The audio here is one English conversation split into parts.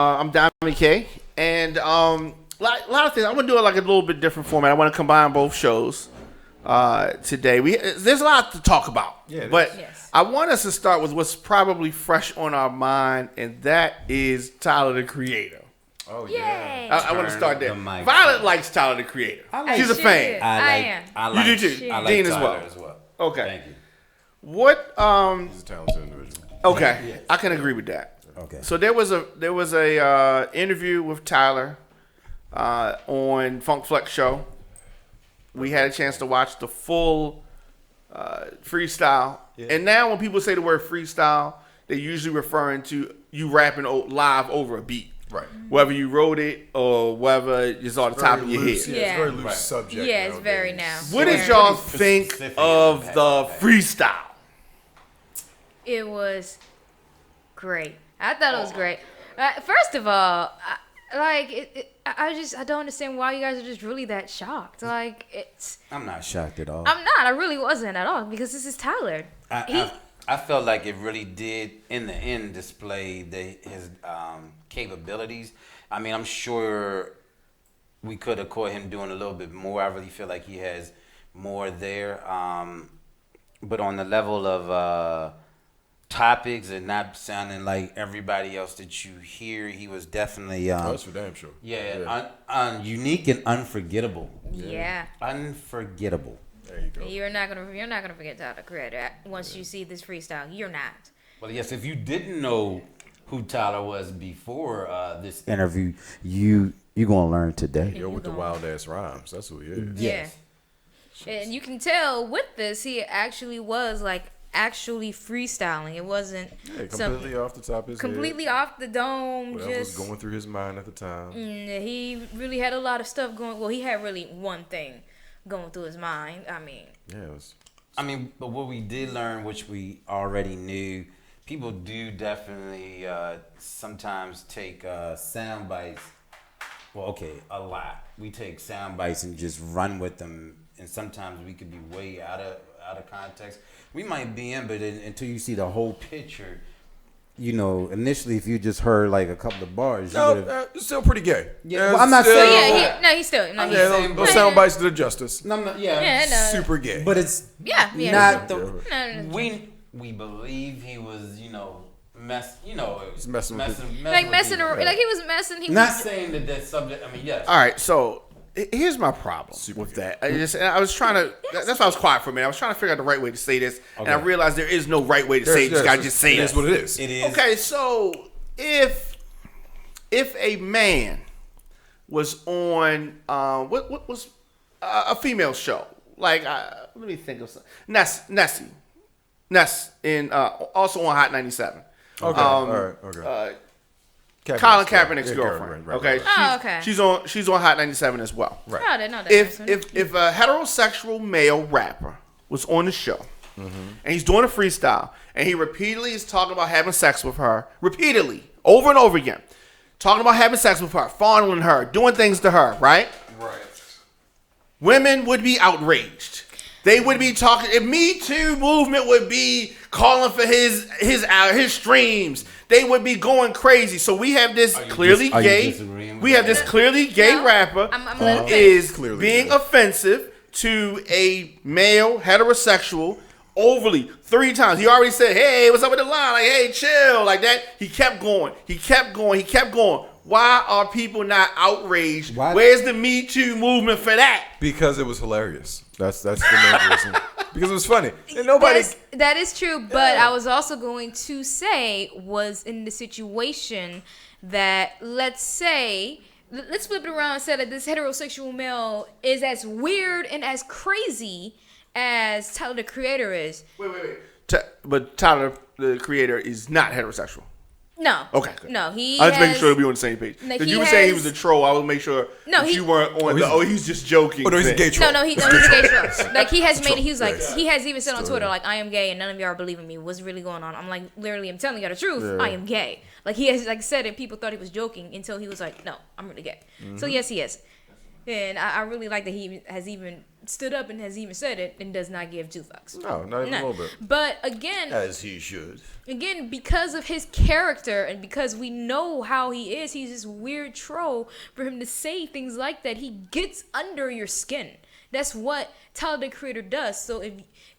I'm Diamond K, and lot of things. I'm gonna do it like a little bit different format. I want to combine both shows today. There's a lot to talk about, but I want us to start with what's probably fresh on our mind, and that is Tyler the Creator. Oh yeah! I want to start there. Violet likes Tyler the Creator. She's a fan. I am. You do too. I like Dean Tyler as well. Okay. Thank you. What? He's a talented individual. Okay, Yes. I can agree with that. Okay. So there was a interview with Tyler on Funk Flex Show. We had a chance to watch the full freestyle, and now when people say the word freestyle, they're usually referring to you rapping live over a beat, Right. Whether you wrote it or whether it's on the top of your head. Yeah, it's a very loose subject. Yeah, it's nowadays. very now. What did y'all think of the freestyle? It was great. I thought it was great. First of all, I don't understand why you guys are just really that shocked. I'm not shocked at all. I'm not. I really wasn't at all because this is Tyler. I felt like it really did, in the end, display his capabilities. I mean, I'm sure we could have caught him doing a little bit more. I really feel like he has more there. But on the level of topics and not sounding like everybody else that you hear, he was definitely That's for damn sure. unique and unforgettable. Yeah. Unforgettable. There you go. You're not gonna forget Tyler the Creator once you see this freestyle. You're not. Well, yes, if you didn't know who Tyler was before this interview, you're gonna learn today. Yo, with the wild ass rhymes. That's who he is. Yeah. And you can tell with this, he actually was actually freestyling. It wasn't Completely off the top of his completely head. off the dome. Whatever was going through his mind at the time. He really had a lot of stuff going. Well, he had really one thing going through his mind. I mean, But what we did learn, which we already knew, people do definitely sometimes take sound bites. Well, okay, a lot. We take sound bites and just run with them, and sometimes we could be way out of context. We might be in, but until you see the whole picture, initially if you just heard like a couple of bars, you would have. It's still pretty gay. Yeah, well, I'm not saying. he's still. No, he's those sound bites to the justice. No, no, Super gay. but it's not the. We believe he was, messing messing around. Like he was messing. He not was saying that subject. I mean, yes. All right, so here's my problem with that. I was trying to. That's why I was quiet for a minute. I was trying to figure out the right way to say this, and I realized there is no right way to say it. You just gotta just say it. It is what it is. It is. Okay, so if a man was on what was a female show, like let me think of something. Ness in also on Hot 97. Okay. All right. Okay. Colin Kaepernick's girlfriend. Right. okay. She's on Hot 97 as well. Right. I didn't know that. If a heterosexual male rapper was on the show and he's doing a freestyle and he repeatedly is talking about having sex with her, repeatedly, over and over again, talking about having sex with her, fondling her, doing things to her, right? Right. Women would be outraged. They would be talking. If Me Too movement would be calling for his streams. They would be going crazy. So we have this clearly gay. We have this clearly gay rapper who is being offensive to a male heterosexual overly 3 times. He already said, "Hey, what's up with the line?" Like, "Hey, chill," like that. He kept going. Why are people not outraged? Why? Where's the Me Too movement for that? Because it was hilarious. That's the main reason. Because it was funny. And nobody. That is true, but I was also going to say was in the situation that let's flip it around and say that this heterosexual male is as weird and as crazy as Tyler the Creator is. Wait. But Tyler the Creator is not heterosexual. No. Okay. Good. No, he. I was making sure we were on the same page. No, Because you were saying he was a troll. I would make sure you weren't on he's just joking. Oh, no, he's a gay troll. No, he's a gay troll. Like he has made it. He was like he has even said on Twitter like I am gay and none of y'all are believing me. What's really going on? I'm like literally I'm telling you the truth. Yeah. I am gay. Like he has like said it. People thought he was joking until he was like no, I'm really gay. So yes, he is. And I really like that he has even stood up and has even said it and does not give two fucks. No, not even a little bit. But again, As he should. again, because of his character and because we know how he is, he's this weird troll. For him to say things like that, he gets under your skin. That's what Tyler the Creator does. So if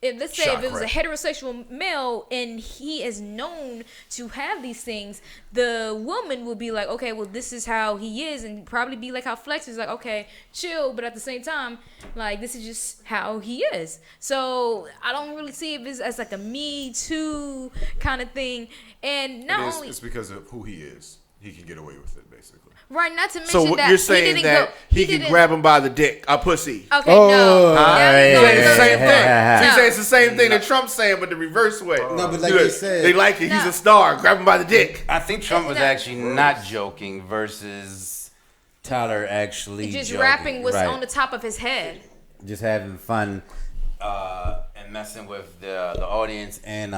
let's say if it was a heterosexual male and he is known to have these things, the woman will be like, okay, well, this is how he is, and probably be like how Flex is like, okay, chill, but at the same time, like, this is just how he is. So I don't really see it as like a Me Too kind of thing. And not only It's because of who he is. He can get away with it, basically. right, not to mention So that you're saying he that he can grab him by the dick, a pussy. Okay, no. You're saying the same thing. So you No. say it's the same thing that Trump's saying, but the reverse way. No, but like you said, they like it. He's No. a star. Grab him by the dick. I think Trump was No. actually not joking versus Tyler actually just joking. rapping what's Right. on the top of his head. Just having fun and messing with the audience and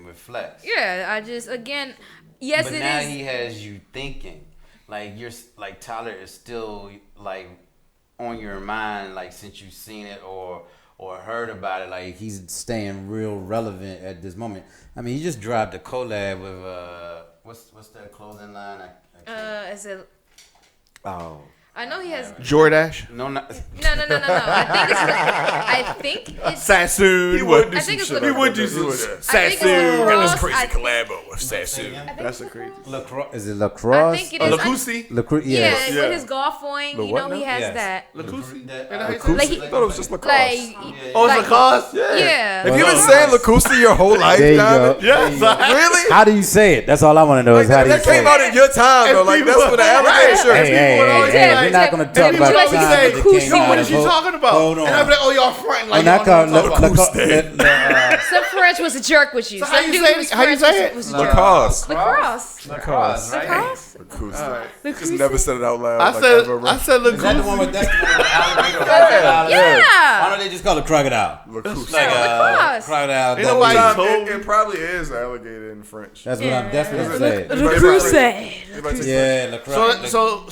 with Flex. Yeah, I just again, yes, But it now is. he has you thinking, like Tyler is still like on your mind, like since you've seen it or heard about it, like he's staying real relevant at this moment. I mean, he just dropped a collab with what's that clothing line? As a, Oh. I know he has. Jordash. No, not. No. I think it's. Sassoon. He would do I some think it's shit. he would do He some would. I think it's Sassoon. lacrosse. collabo with Sassoon. That's a crazy. Lacrosse. Is it I lacrosse? think it is. Lacoussi. Lacrosse. Yeah, Yes. with his golf wing, The you what know, he now? has Yes. that. Lacoussi. Like he- I thought it was just lacrosse. Like, Oh, it's like- Lacoste? yeah. Have you been saying Lacoste your whole life, There you Diamond? go. Yes. Really? How do you say it? That's all I want to know is how do you That say came it? out in your time, though. Like, that's what the alligator shirt. Hey, we're not going to talk people about always time say, that came yo, out what of is she vote. talking about? Hold on. And I'm like, oh, y'all fronting like Oh, not y'all know called what I'm talking about. Some French was a jerk with you. So how Some you dude say was it? How you French say it? was a jerk. Lacoste. Lacrosse. Lacrosse, right? Lacrosse. Lacoste. Just never said it out loud. I like said ever. Lacoste. That's the one with that's the one with the alligator. Yeah. Why don't they just call it crocodile? Lacoste. Like Lacrosse. crocodile. Ain't nobody double E. told It probably is alligator in French. That's what I'm definitely saying. Lacrosse. Yeah, lacrosse. So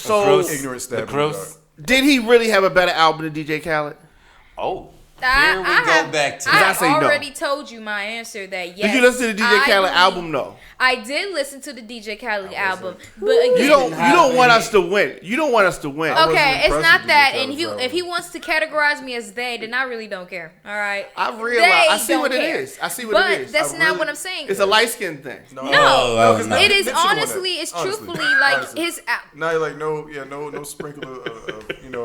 Ignorant stab in the lacrosse. did he really have a better album than DJ Khaled? Oh, I- here we I go have- back to I I say no. already told you my answer that yes. Did you listen to the DJ I Khaled believe- album? No. I did listen to the DJ Khaled album, but again, You don't want us to win. You don't want us to win. wasn't okay, it's impressed not with that. DJ And Khaled's if he album. wants to categorize me as they, then I really don't care. All right. I realize. They I see what don't it care. is. I see what But it is. that's I not really- what I'm saying. It's a light skin thing. No, no. it is Nipsey won that. honestly, it's Honestly. truthfully like Honestly. his. No, like no sprinkle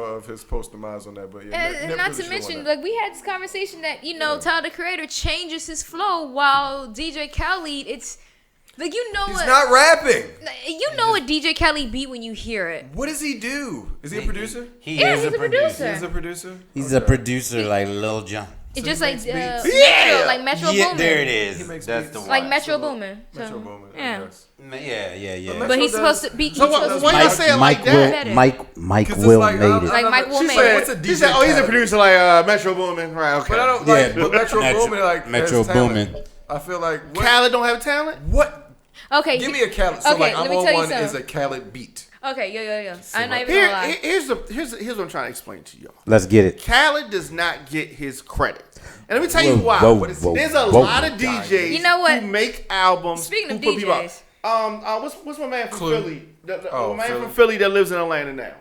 of his post demise on that, but yeah. And Nip not really to should've mention, won that. like we had this conversation that Tyler the Creator changes his flow while DJ Khaled, it's like he's what not rapping. what DJ Khaled beat when you hear it. What does he do? Is he a producer? He Yeah, is he's a a producer. producer. He's a producer. He's a producer like Lil Jon. It's So just he like makes beats. Metro, like Metro Yeah, Boomin. there it He is. makes That's beats. the one. Like Metro Boomin. So, Metro Boomin. yeah. Yes. Yeah. But he's Metro supposed does- to be. He's So what- supposed to why be y'all like- say it like that? Mike 'Cause it's Will like, made I it. don't Like know. Mike Will She made said, it. what's a She DJ said, "Oh, he's a Khaled? producer like Metro Boomin." Right? Okay. But I don't Yeah, like but Metro Metro- Boomin. Like Metro has talent. Boomin. I feel like what? Khaled don't have talent. What? Okay. Give me a Khaled. So Okay, like let I'm me on tell you one is something. a Khaled beat. Okay, yo. I'm not even gonna lie. Here's what I'm trying to explain to y'all. Let's get it. Khaled does not get his credit. And let me tell you Whoa, why. whoa, whoa, There's a whoa. lot of DJs You know what? who make albums. Speaking of who put people DJs. out. What's my man from Clue. Philly? The Oh, man Philly. from Philly that lives in Atlanta now.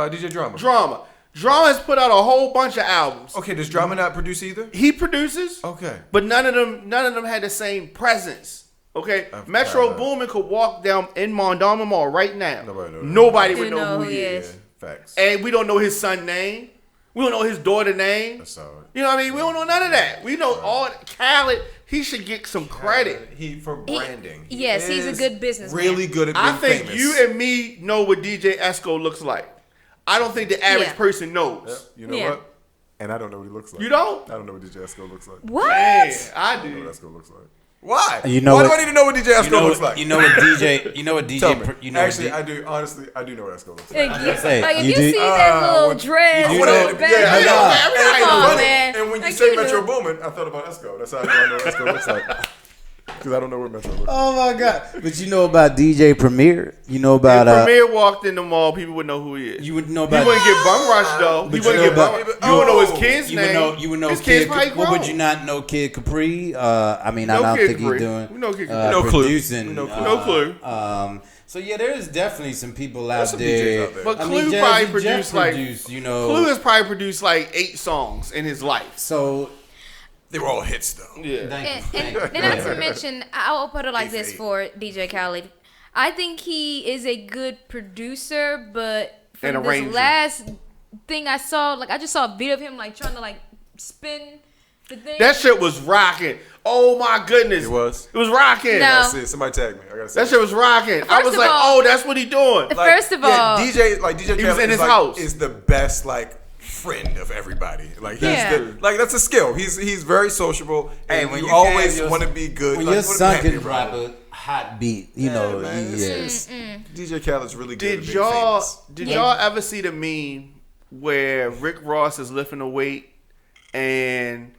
DJ Drama. Drama. Drama has put out a whole bunch of albums. Okay, does Drama not produce either? He produces, Okay. but none of them had the same presence. Okay, I've Metro got that. Boomin could walk down in Mondawmin Mall right now. Nobody knows. Nobody You would know who he is. Facts. And we don't know his son name. We don't know his daughter name. That's solid. You know what I mean? We don't know none of that. We know all Khaled. He should get some credit. He for branding. He yes, he's a is good businessman. Really good at being I think famous. you and me know what DJ Esco looks like. I don't think the average Yeah. person knows. You know Yeah. what? And I don't know what he looks like. You don't? I don't know what DJ Esco looks like. What? Hey, I I don't know do. what Esco looks like. Why? You know Why what- do I need to know what DJ Esco looks like? You know what DJ? You know what DJ? Tell me. You know Actually, what I do. Honestly, I do know what Esco looks like. Like, say, like, if you you do- see that little what- dress, you little know- bag, yeah, like, yeah, come on, and, man. and when you Like, say you Metro know. Boomin, I thought about Esco. That's how I know what Esco looks like. Because I don't know where Metro looks. Oh my God! But you know about DJ Premier? You know about If Premier walked in the mall, people would know who he is. You would know He about. wouldn't get bum rushed though. He But wouldn't you get know bum. about- You would know his kid's You name. would know. You would know his Kid. kid's probably What would grown. you not know? Kid Capri. I mean, I No don't Kid think Capri. he's doing. We know Kid Capri. No clue. Producing. No clue. No clue. So yeah, there's definitely some people out some there. DJs out there. But I Clue mean, Jazzy probably Jeff produced like you know. Clue has probably produced like 8 songs in his life. So They were all hits though. Yeah. And not to mention, I'll put it like this for DJ Khaled. I think he is a good producer, but And from this arranger. last thing I saw, like I just saw a video of him like trying to like spin the thing. That shit was rocking. Oh my goodness. It was? It was rocking. No. I see it. Somebody tag me. I gotta see That it. shit was rocking. I was of like, all- oh, that's what he doing. First of all, DJ He was Khaled in his is, like, house. is the best friend of everybody. Like he's Yeah. that's a skill. He's very sociable. Hey, And when you you always can, want to be good. when like, your you wanna son be can happy, drop bro. a hot beat, you know, man, yes. DJ Khaled's really good. Did at being y'all famous. y'all ever see the meme where Rick Ross is lifting a weight and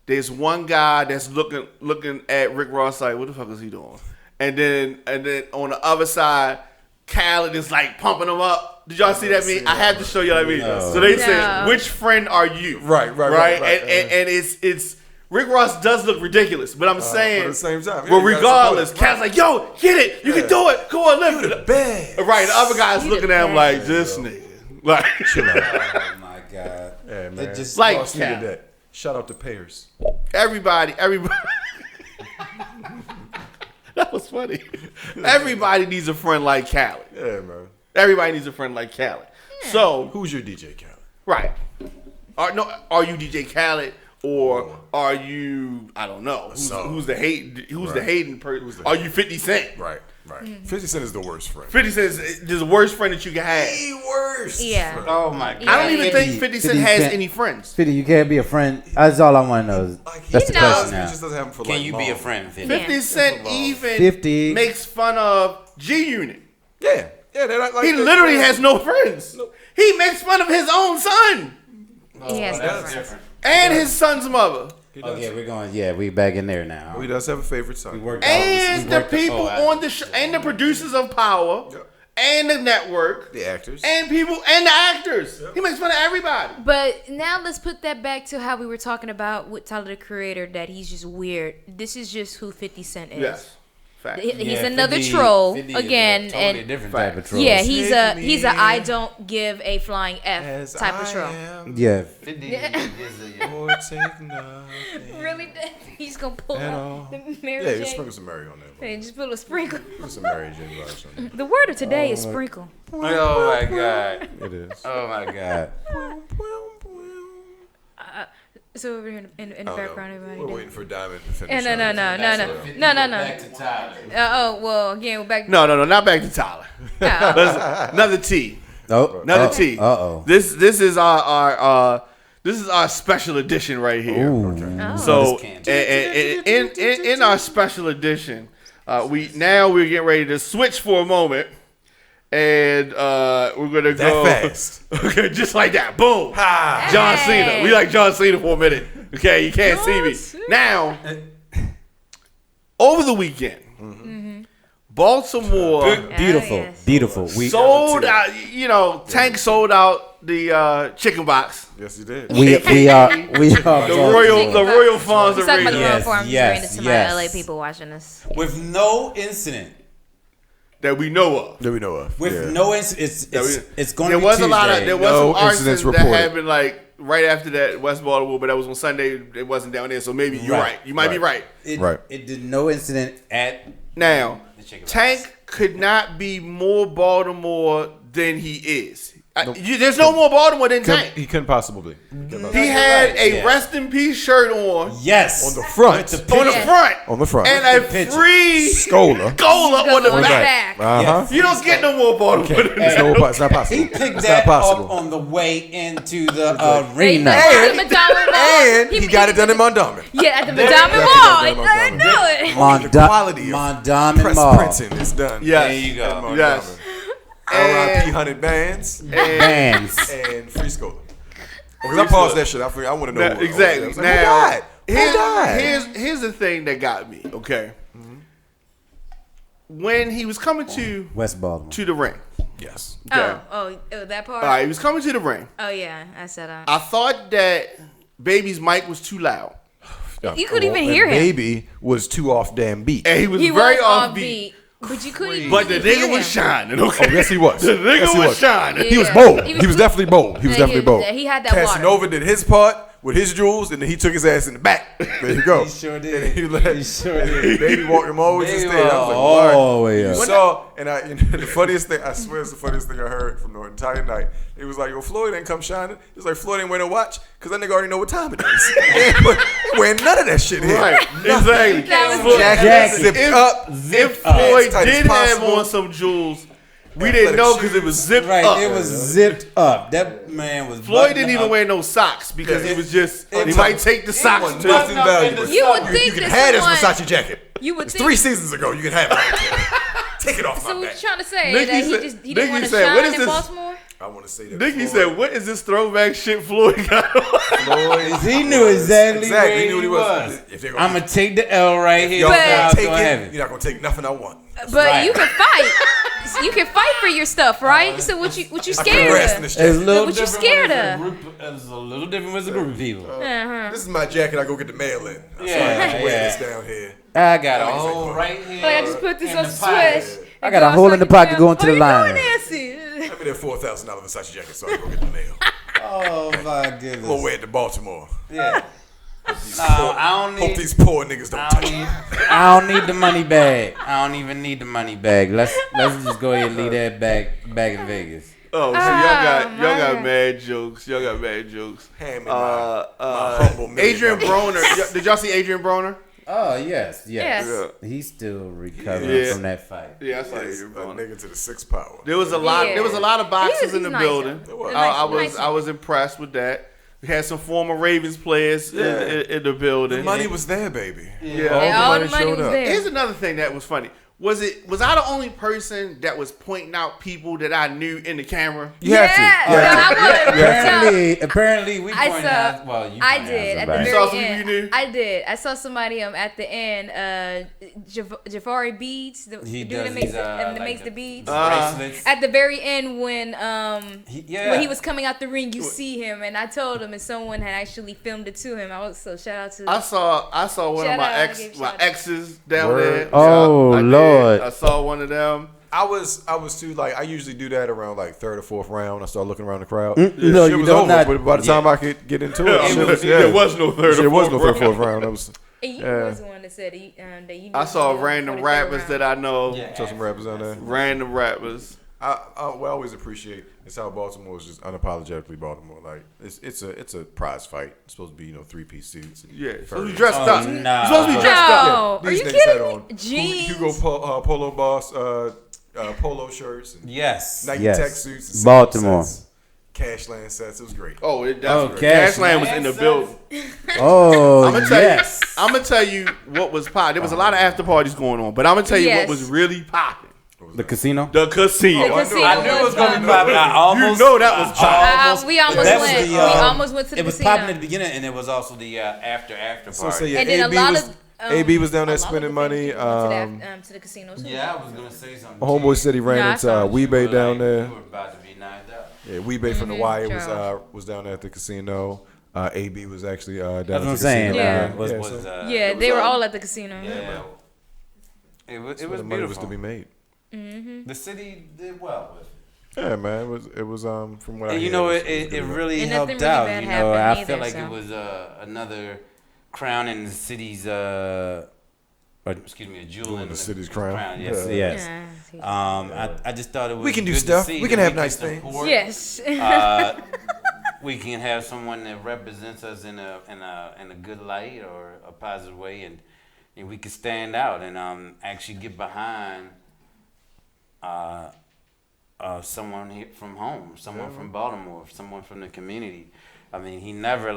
there's one guy that's looking at Rick Ross like, what the fuck is he doing? And then on the other side, Khaled is like pumping him up. Did y'all see that meme? I have to show y'all that meme. No. So they No. said, which friend are you? Right. And it's Rick Ross does look ridiculous, but I'm saying, But at the same time, well, you gotta regardless, support it. Khaled's like, yo, get it, you can do it, go on, lift it. Bad. Right, the other guy's You looking the at him best. like, this nigga. Like, Oh my God. Yeah, man. It just Like- Ross needed Cal. that. Shout out to Payers. everybody. That was funny. Everybody needs a friend like Khaled. Yeah, man. Everybody needs a friend like Khaled. So, Who's your DJ Khaled? right. Are you DJ Khaled? Or are you, I don't know, who's the hating person? Are you 50 Cent? Right. 50 Cent is the worst friend. 50 Cent is the worst friend that you can have. The worst. Yeah. Oh my God. I don't even 50 think 50 Cent has any friends. 50, you can't be a friend. That's all I want to know. That's the know- question He now. just doesn't have him for Can you be a long. friend, 50? 50 Cent even 50. makes fun of G-Unit. Yeah. They're not like He literally has no friends. He makes fun of his own son He has no That's friends. different. and his son's mother. Okay, we're going. Yeah, we back in there now. He does have a favorite son. We worked And we the worked people oh, on the show, and the producers of Power, Yep. and the network, The actors. and people, and the actors. He makes fun of everybody. But now let's put that back to how we were talking about with Tyler the Creator, that he's just weird. This is just who 50 Cent is. Yes. Fact. He's Yeah, another 50 troll 50 is a again, totally and different type of troll. yeah, he's Take a me I don't give a flying F As type of I troll. am, Yeah. 50 is a or take nothing Really, he's gonna pull at out all. the Mary Yeah, J. just sprinkle some Mary on there. Hey, just put a sprinkle. Put some Mary J. vibes on The word of today is sprinkle. Oh my God. there. It is. Oh my God. So over here in the Oh, no. background, everybody. We're do- waiting for Diamond to finish. No. Back to Tyler. Oh well, again, we're back. No, not back to Tyler. Oh. Let's- another T. Oh, Another T. Uh-oh. This is our special edition right here. Oh. So This can't. in our special edition, we're getting ready to switch for a moment, and we're gonna go That fast. Okay, just like that. Boom. Ha! John Hey. Cena. We like John Cena for a minute. Okay, you can't see me Cena. now. Over the weekend, Baltimore Beautiful. yes. Beautiful. sold out. Tank sold out the chicken box. Yes, you did. We are The going- Royal Farms He's talking about the Arena Royal Farms yes, Arena to my yes. LA people watching this. with no incident. that we know of. That we know of. With Yeah. no incident. It's going to There be was Tuesday. a lot of there was No some incidents arsons that reported. happened like right after that West Baltimore, but that was on Sunday. It wasn't down there, so maybe you're Right. right. You might be right. Right. It did no incident at Now, the chicken box. Tank could not be more Baltimore than he is. There's no more Baltimore than Tank. He couldn't possibly. He had a Yeah. rest in peace shirt on Yes. On the front. With the on the picture. front On the front. and a picture. free Scola. cola on the On the back. back. Uh-huh. You don't get no more Baltimore than It's, that. it's not possible. He picked It's that not up possible. on the way into the They arena. at the Madonna Mall. And he got it done in Mondawmin. Yeah, at the There Madonna you go. Mall. I Mondawmin. know it. The quality of Mondawmin press Mall. printing is done. Yes. There you go. Mondawmin. Yes. R.I.P. 100 bands Bands. and free Scola. Because I paused that shit. I want to know. Exactly. I was like, Now what? Here's the thing that got me. Okay, when he was coming to West Baltimore to the ring. Yes. Okay. Oh, that part. All right, he was coming to the ring. Oh yeah, I said. I thought that Baby's mic was too loud, You couldn't even hear him. Baby was too off damn beat. and he was He very was offbeat. but you couldn't. But the even hear nigga was him. shining. Okay, Oh, yes, he was. The nigga Yes, he was was. shining. He was Yeah. bold. He He was definitely bold. He was Yeah, definitely bold. He had that Casanova water. did his part with his jewels, and then he took his ass in the back. There you go. He sure did. And he let He sure did. Baby walked him all the way to the Baby stage. I was like, all what? the way You up. saw, and the funniest thing, I swear it's the funniest thing I heard from the entire night. It was like, yo, Floyd ain't come shining. It was like, Floyd ain't wearing a watch because that nigga already know what time it is. He ain't wearing none of that shit here. Right, exactly. That was Jacket zipped If- up. If up. Floyd As tight as did have possible. on some jewels, we Athletic didn't know because it shoes. was zipped Right, up. it was zipped up. That man was. Floyd buttoned didn't even up. wear no socks because Yeah, he was just. it He was- might take the socks wasn't too. nothing Buttoned up in valuable. the You would summer. think You can that have this someone- Versace jacket. You would It's think. 3 seasons ago. You can have it. Take it off So my what back. you trying to say? Nikki That he said- just he Nikki didn't want to said, "What is shine in this?" Baltimore? I want to say that. Nicky Floyd- said, "What is this throwback shit Floyd got on?" Floyd He knew exactly Exactly, where he knew he what he was. was. If they're gonna- I'm gonna take the L right here. Y'all But- gonna God's take gonna have it. it. You're not gonna take nothing I want. But right. you can fight. You can fight for your stuff, right? So what you I scared progressed in of? this It's a jacket. little What you different scared when it's a of? group- It's a little different with a group of people. This is my jacket. I go get the mail in. So I Yeah, have to wear yeah. this down here. I got a Like it's hole like- right here. Like I just put this in on the the pocket. switch. I got a hole in the pocket going to the line. Nancy? Let me that $4,000 Versace jacket so I can go get the mail. Oh my I'm gonna goodness. wear it to Baltimore. Yeah. No, I don't Hope need. these poor niggas don't I touch don't it. need. I don't need the money bag. I don't even need the money bag. Let's just go ahead and leave that back in Vegas. Oh, so y'all got mad jokes. Y'all got mad jokes. Hand me my humble Adrian $1 million. Broner. Did y'all see Adrian Broner? Oh yes. Yes. Yeah. He's still recovering Yeah. from that fight. Yeah, I saw Yes, Adrian a Broner. nigga to the 6th power. There was a lot. Yeah. There was a lot of boxers He's in the nice, building. though. was. I was impressed with that. We had some former Ravens players in the building. The money was there, baby. Yeah. All the money was there. Here's another thing that was funny. Was I the only person that was pointing out people that I knew in the camera? You have to. Apparently, we I pointed saw. out. Well, you I pointed did out at the somebody. You saw very some people end. you knew? I did. I saw somebody at the end. Jafari Beads, the He dude does that makes these, that like makes the beads. bracelets. At the very end, when Yeah. when he was coming out the ring, you see him, and I told him, and someone had actually filmed it to him. I was so shout out to. I saw one Shout of my out, I gave my shout out. exes down Word. there. Oh, I did. Lord. I saw one of them. I was too, like, I usually do that around, like, 3rd or 4th round. I start looking around the crowd. No, Shit you was don't over, not- but by the time I could get into it, shit was, There was no third Shit or was no fourth 3rd or 4th round. That was, And you was the one that said that you. I saw random rappers that I know. Yeah. saw some rappers on there. Random rappers. What I always appreciate is how Baltimore is just unapologetically Baltimore. Like it's a prize fight. It's supposed to be 3-piece suits. and Yeah, supposed to furs. be dressed up. nah. You're supposed to be dressed up. No, are These you niggas kidding had me? on Jeans. Hugo Polo Boss polo shirts and Yes. Nike yes. tech suits. And Baltimore. sets, Cashland sets. It was great. Oh, it Oh, definitely. Cashland was Cashland in the says- building. Oh, I'm gonna tell yes. you. I'm gonna tell you what was popping. There was a lot of after parties going on, but I'm gonna tell you Yes. what was really popping. The casino. The casino. The casino I knew it was gonna be popping. I almost. You know that was popping. We almost that was went. the, We almost went to the It was casino. popping at the beginning, and it was also the after So party. yeah, And then a AB lot was of AB was down there a lot of spending the money. famous people went to the casino too. Yeah, I was gonna say something. Homeboy said he ran Nah, I into saw him. Weebay down there. You were about to be knocked out. Yeah, Weebay from the Wire Charles. was down there at the casino. AB was actually down at That's the what I'm saying. casino. Yeah. Was so Yeah, they were all at the casino. yeah. It was the money beautiful. was to be made. The city did well with it. Yeah, man. It was from what I And hear, you know, it was it good. really And helped nothing really out. bad You know, I happened feel either, like so. it was another crown in the city's, or excuse me, a jewel in the city's crown. Yes, Yeah. yes. Yeah. I just thought it was. We can do good to stuff. see We can that have nice things. support. Yes. We can have someone that represents us in a good light or a positive way, and we can stand out and actually get behind someone here from home, someone from Baltimore, someone from the community. I mean, he never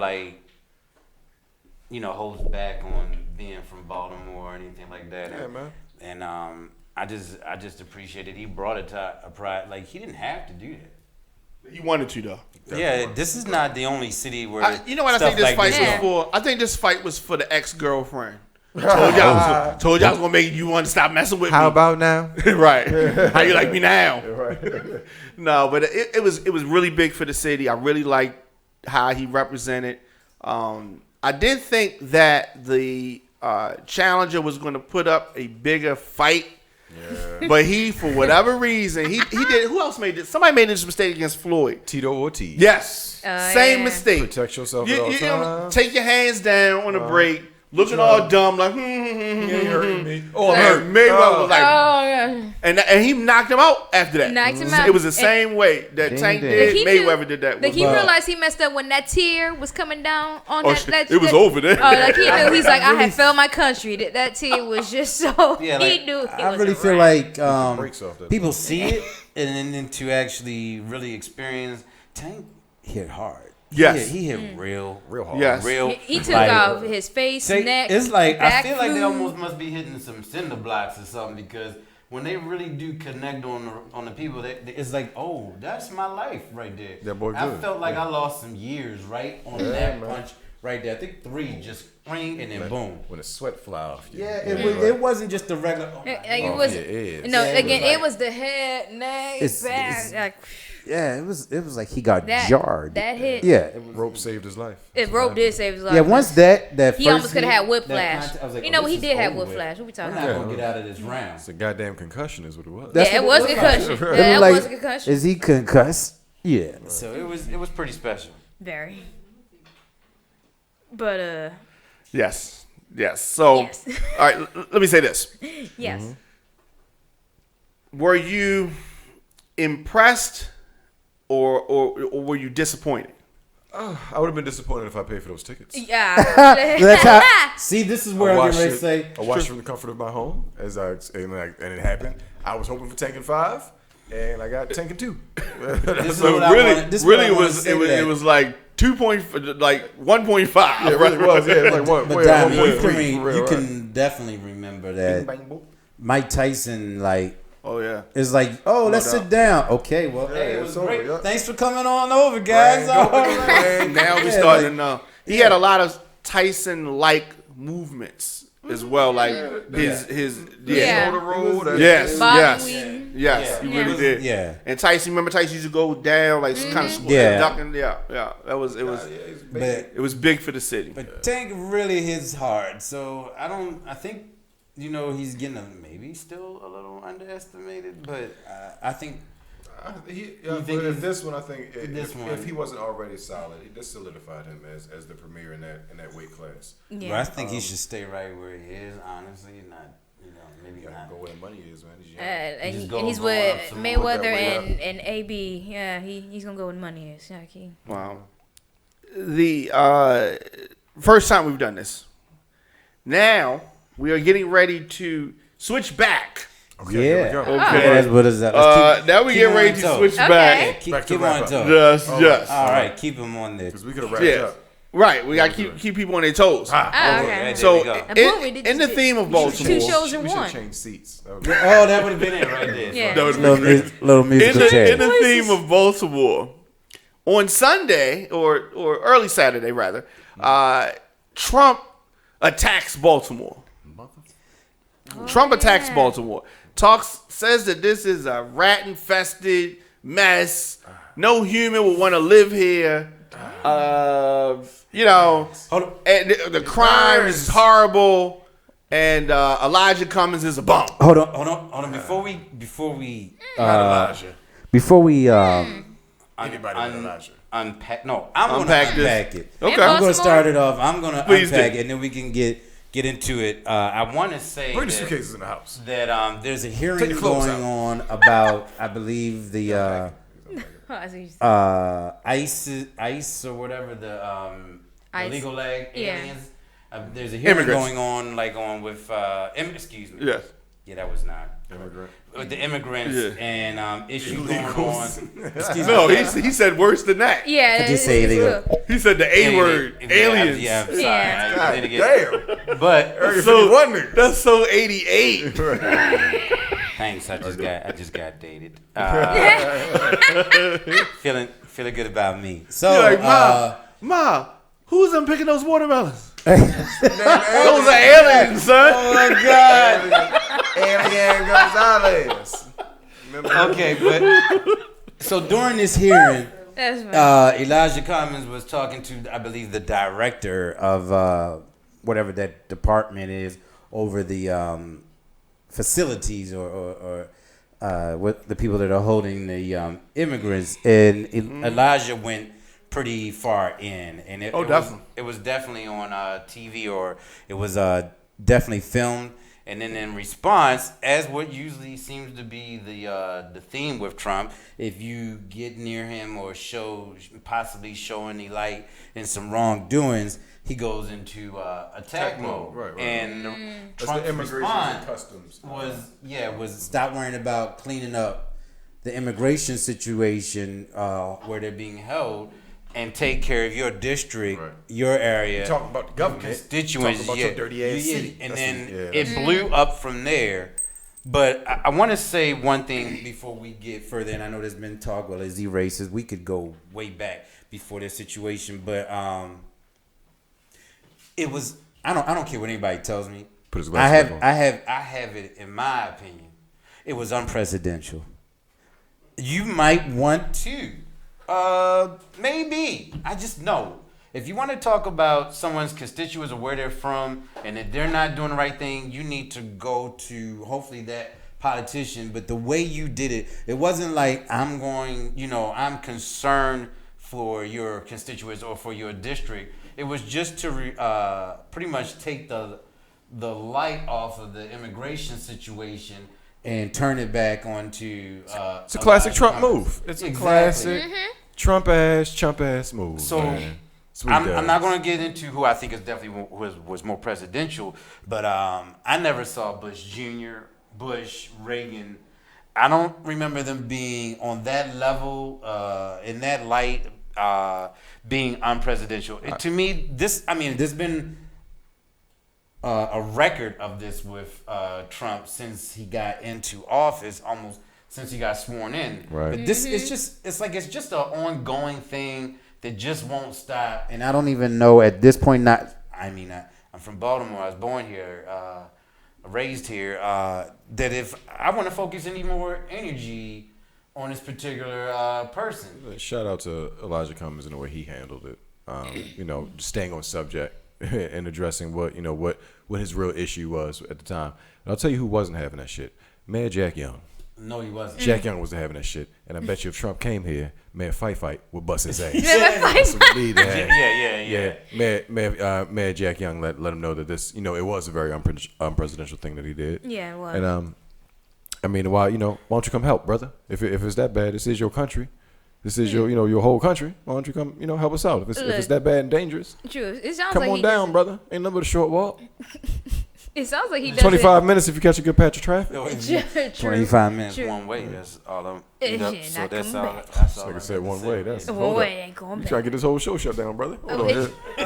holds back on being from Baltimore or anything like that. Yeah, man. And I just appreciated he brought it to a pride. Like, he didn't have to do that. He wanted to though. Yeah, this is not the only city where You know what I stuff think this like fight this was Yeah. for? I think this fight was for the ex-girlfriend. Told y'all I was gonna make you want to stop messing with me. How about now? Right. How you like me now? Right. No, but it was really big for the city. I really liked how he represented. I did think that the challenger was going to put up a bigger fight. Yeah. But he, for whatever reason, he did. Who else made this? Somebody made this mistake against Floyd. Tito Ortiz. Yes, same yeah. mistake. Protect yourself You, at all you know, times. take your hands down on the break, looking all dumb, like. You ain't hurting me. Oh, I'm And hurt. Mayweather was like, Oh, yeah. and he knocked him out after that. Knocked him out. It was the same way that Ding, Tank ding. did. Like, he Mayweather knew- did that. Like with he Bob. realized he messed up when that tear was coming down on Oh, that. shit. that It was that- over there. Oh, like he knew. He's like, I had failed my country. That tear was just so. Yeah, he like, knew. He I was really a feel rat. like Breaks off that. people see it. and then to actually really experience, Tank hit hard. Yes. He hit real hard. Yes. real. He took like, off his face, neck. It's like I back feel like they food. almost must be hitting some cinder blocks or something, because when they really do connect on the people, it's like, oh, that's my life right there. That boy I good. felt like I lost some years right on that punch right there. I think 3 just ring and then boom. When the sweat fly off. You. Yeah, it wasn't just the regular. Oh, Like, my it God. was. yeah, it is. No, Yeah, it again, was it like- was the head, neck, It's- back. it's- Like, Yeah, it was like he got that jarred. That hit. Yeah, Rope saved his life. If rope did save his life. yeah. Once that He first almost could have hit- had whiplash. I was like, You oh, know, this he is did have over with. whiplash. What we We're talking not about? gonna get out of this round. It's a goddamn concussion is what it was. That's Yeah, it what was a it looked like. concussion. It Yeah, looked it like, was a concussion. Is he concussed? Yeah. So it was pretty special. Very. But Yes. So, Yes. all right. Let me say this: yes. were you impressed, or were you disappointed? I would have been disappointed if I paid for those tickets. Yeah. That's how. See, this is where I'm watched getting ready it. to say. I watched it from the comfort of my home and it happened. I was hoping for Tankin 5, and I got Tankin 2. This is So what I really, wanted- this is really, what I wanted was to say it that. was like 1.5. It really was. Yeah, it was like what? But wait, Diamond, what- you can, wait, for real, you right. can definitely remember that Mike Tyson Oh yeah. is like, oh, let's doubt. sit down. Okay, well, Yeah, It was it's over, great. yeah. Thanks for coming on over, guys. Right. All right. Now we Yeah, starting like- to know. He had a lot of Tyson-like movements as well, like his Yeah. Shoulder roll, Yes, Bobby yes, Wheaton. yes, Yeah. he really did. Yeah. And Tyson, remember Tyson used to go down, like kind of Yeah. ducking. Yeah. That was But it was big for the city. But Tank really hits hard, so I think, he's getting maybe still a little underestimated, but I think If this one, I think This if, one. if he wasn't already solid, this solidified him as the premier in that weight class. but I Yeah. think he should stay right where he is. Honestly, not maybe You gotta not. go where the money is, man. He's young. And, Just he, go- and he's go with up some more. Mayweather That way and AB. Yeah, he's gonna go with money is. Yeah, Wow. The first time we've done this. Now we are getting ready to switch back. Okay, here we yeah. go. Okay. That's what is that? Let's keep- Now we keep get him ready on to toes. switch Okay. back. Keep, Back to keep wrap on up. toes. Yes, All yes. All right, keep him on there. Because we could have wrapped Yeah. up. Right. We got to keep people on their toes. Ah, Okay, okay. there So we go. And boom, we did in the just- theme of Two Baltimore, shows in We should one. change seats. That would Oh, that would have been it right there. Yeah. that would little, be great. little In musical the, chair. in the theme of Baltimore, on Sunday or early Saturday rather, Trump attacks Baltimore. Trump attacks yeah. Baltimore. Says that this is a rat-infested mess. No human would want to live here. Hold on. And the crime is horrible. And Elijah Cummings is a bum. Hold on. Before we Elijah. Before we Anybody but Elijah. unpack. No, I'm gonna Unpack this. unpack it. Okay. And I'm gonna Baltimore? start it off. I'm gonna Please unpack do. it, and then we can get Get into it. I want to say Bring the that, suitcases in the house. that there's a hearing Take your clothes going out. on about, I believe, the Oh, I see what you said. ICE or whatever the ICE. illegal leg Yeah. aliens. There's a hearing Immigrants. going on with excuse me. Yes. Yeah, that was not Immigrant. with the immigrants Yeah. and issue going on. Illegals. Excuse No, me. he said worse than that. Yeah. Could you say it's illegal? true. He said the A word, aliens. Yeah, I'm sorry. Yeah. I did it again. Damn. But Area So, 51 niggas. that's so 88. Thanks. I just got dated. Feeling good about me. So, You're like, Ma, who's them picking those watermelons? Those are aliens, son. Oh my God. Alien Gonzalez. Okay, but so during this hearing, That's right. Elijah Cummings was talking to, I believe, the director of whatever that department is over the facilities or what the people that are holding the immigrants, and Elijah went pretty far in, and it was definitely on TV, or it was definitely filmed. And then in response, as what usually seems to be the theme with Trump, if you get near him or possibly show any light in some wrongdoings, he goes into attack mode. Right. And That's Trump's the immigration response and customs. was stop worrying about cleaning up the immigration situation where they're being held, and take care of your district, Right. your area. Talking about the government. Constituents, Talking about your dirty ass city. And That's then the- it blew up from there. But I want to say one thing before we get further, and I know there's been talk, well, is he racist? We could go way back before this situation, but it was. I don't care what anybody tells me. Put his I glasses have back on. I have it in my opinion. It was unpresidential. You might want to. Maybe. I just know. If you want to talk about someone's constituents or where they're from, and if they're not doing the right thing, you need to go to hopefully that politician. But the way you did it, it wasn't like I'm concerned for your constituents or for your district. It was just to pretty much take the light off of the immigration situation and turn it back onto. It's a classic Trump Cummings. move. It's a Exactly. classic Trump ass move. So man. That's what he I'm does. not going to get into who I think is definitely was more presidential, but I never saw Bush Jr., Bush, Reagan. I don't remember them being on that level, in that light, being unpresidential. To me, there's been a record of this with Trump since he got into office, almost since he got sworn in. Right. But this it's just an ongoing thing that just won't stop. and I don't even know at this point. I'm from Baltimore. I was born here, raised here. That if I want to focus any more energy on this particular person, Shout out to Elijah Cummings and the way he handled it. Staying on subject and addressing what his real issue was at the time. And I'll tell you who wasn't having that shit. Mayor Jack Young. no, he wasn't. Jack Young wasn't having that shit. And I bet you if Trump came here, Mayor Fight would bust his ass. That's what we need to have. Yeah. Mayor Jack Young let him know that this, it was a very unpresidential thing that he did. Yeah, it was. And why don't you come help, brother? If it's that bad, this is your country. This is your whole country. Why don't you come, help us out? If it's that bad and dangerous, True. It sounds come like on he down, doesn't- brother. Ain't nothing but a short walk. It sounds like he does 25 minutes if you catch a good patch of traffic. True. 25 minutes True. one way. That's all I'm. Yeah, So not that's coming all. back. That's all. Like I I'm said, gonna one say. way. That's Well, hold it up. ain't going You back. trying to get this whole show shut down, brother? Hold on.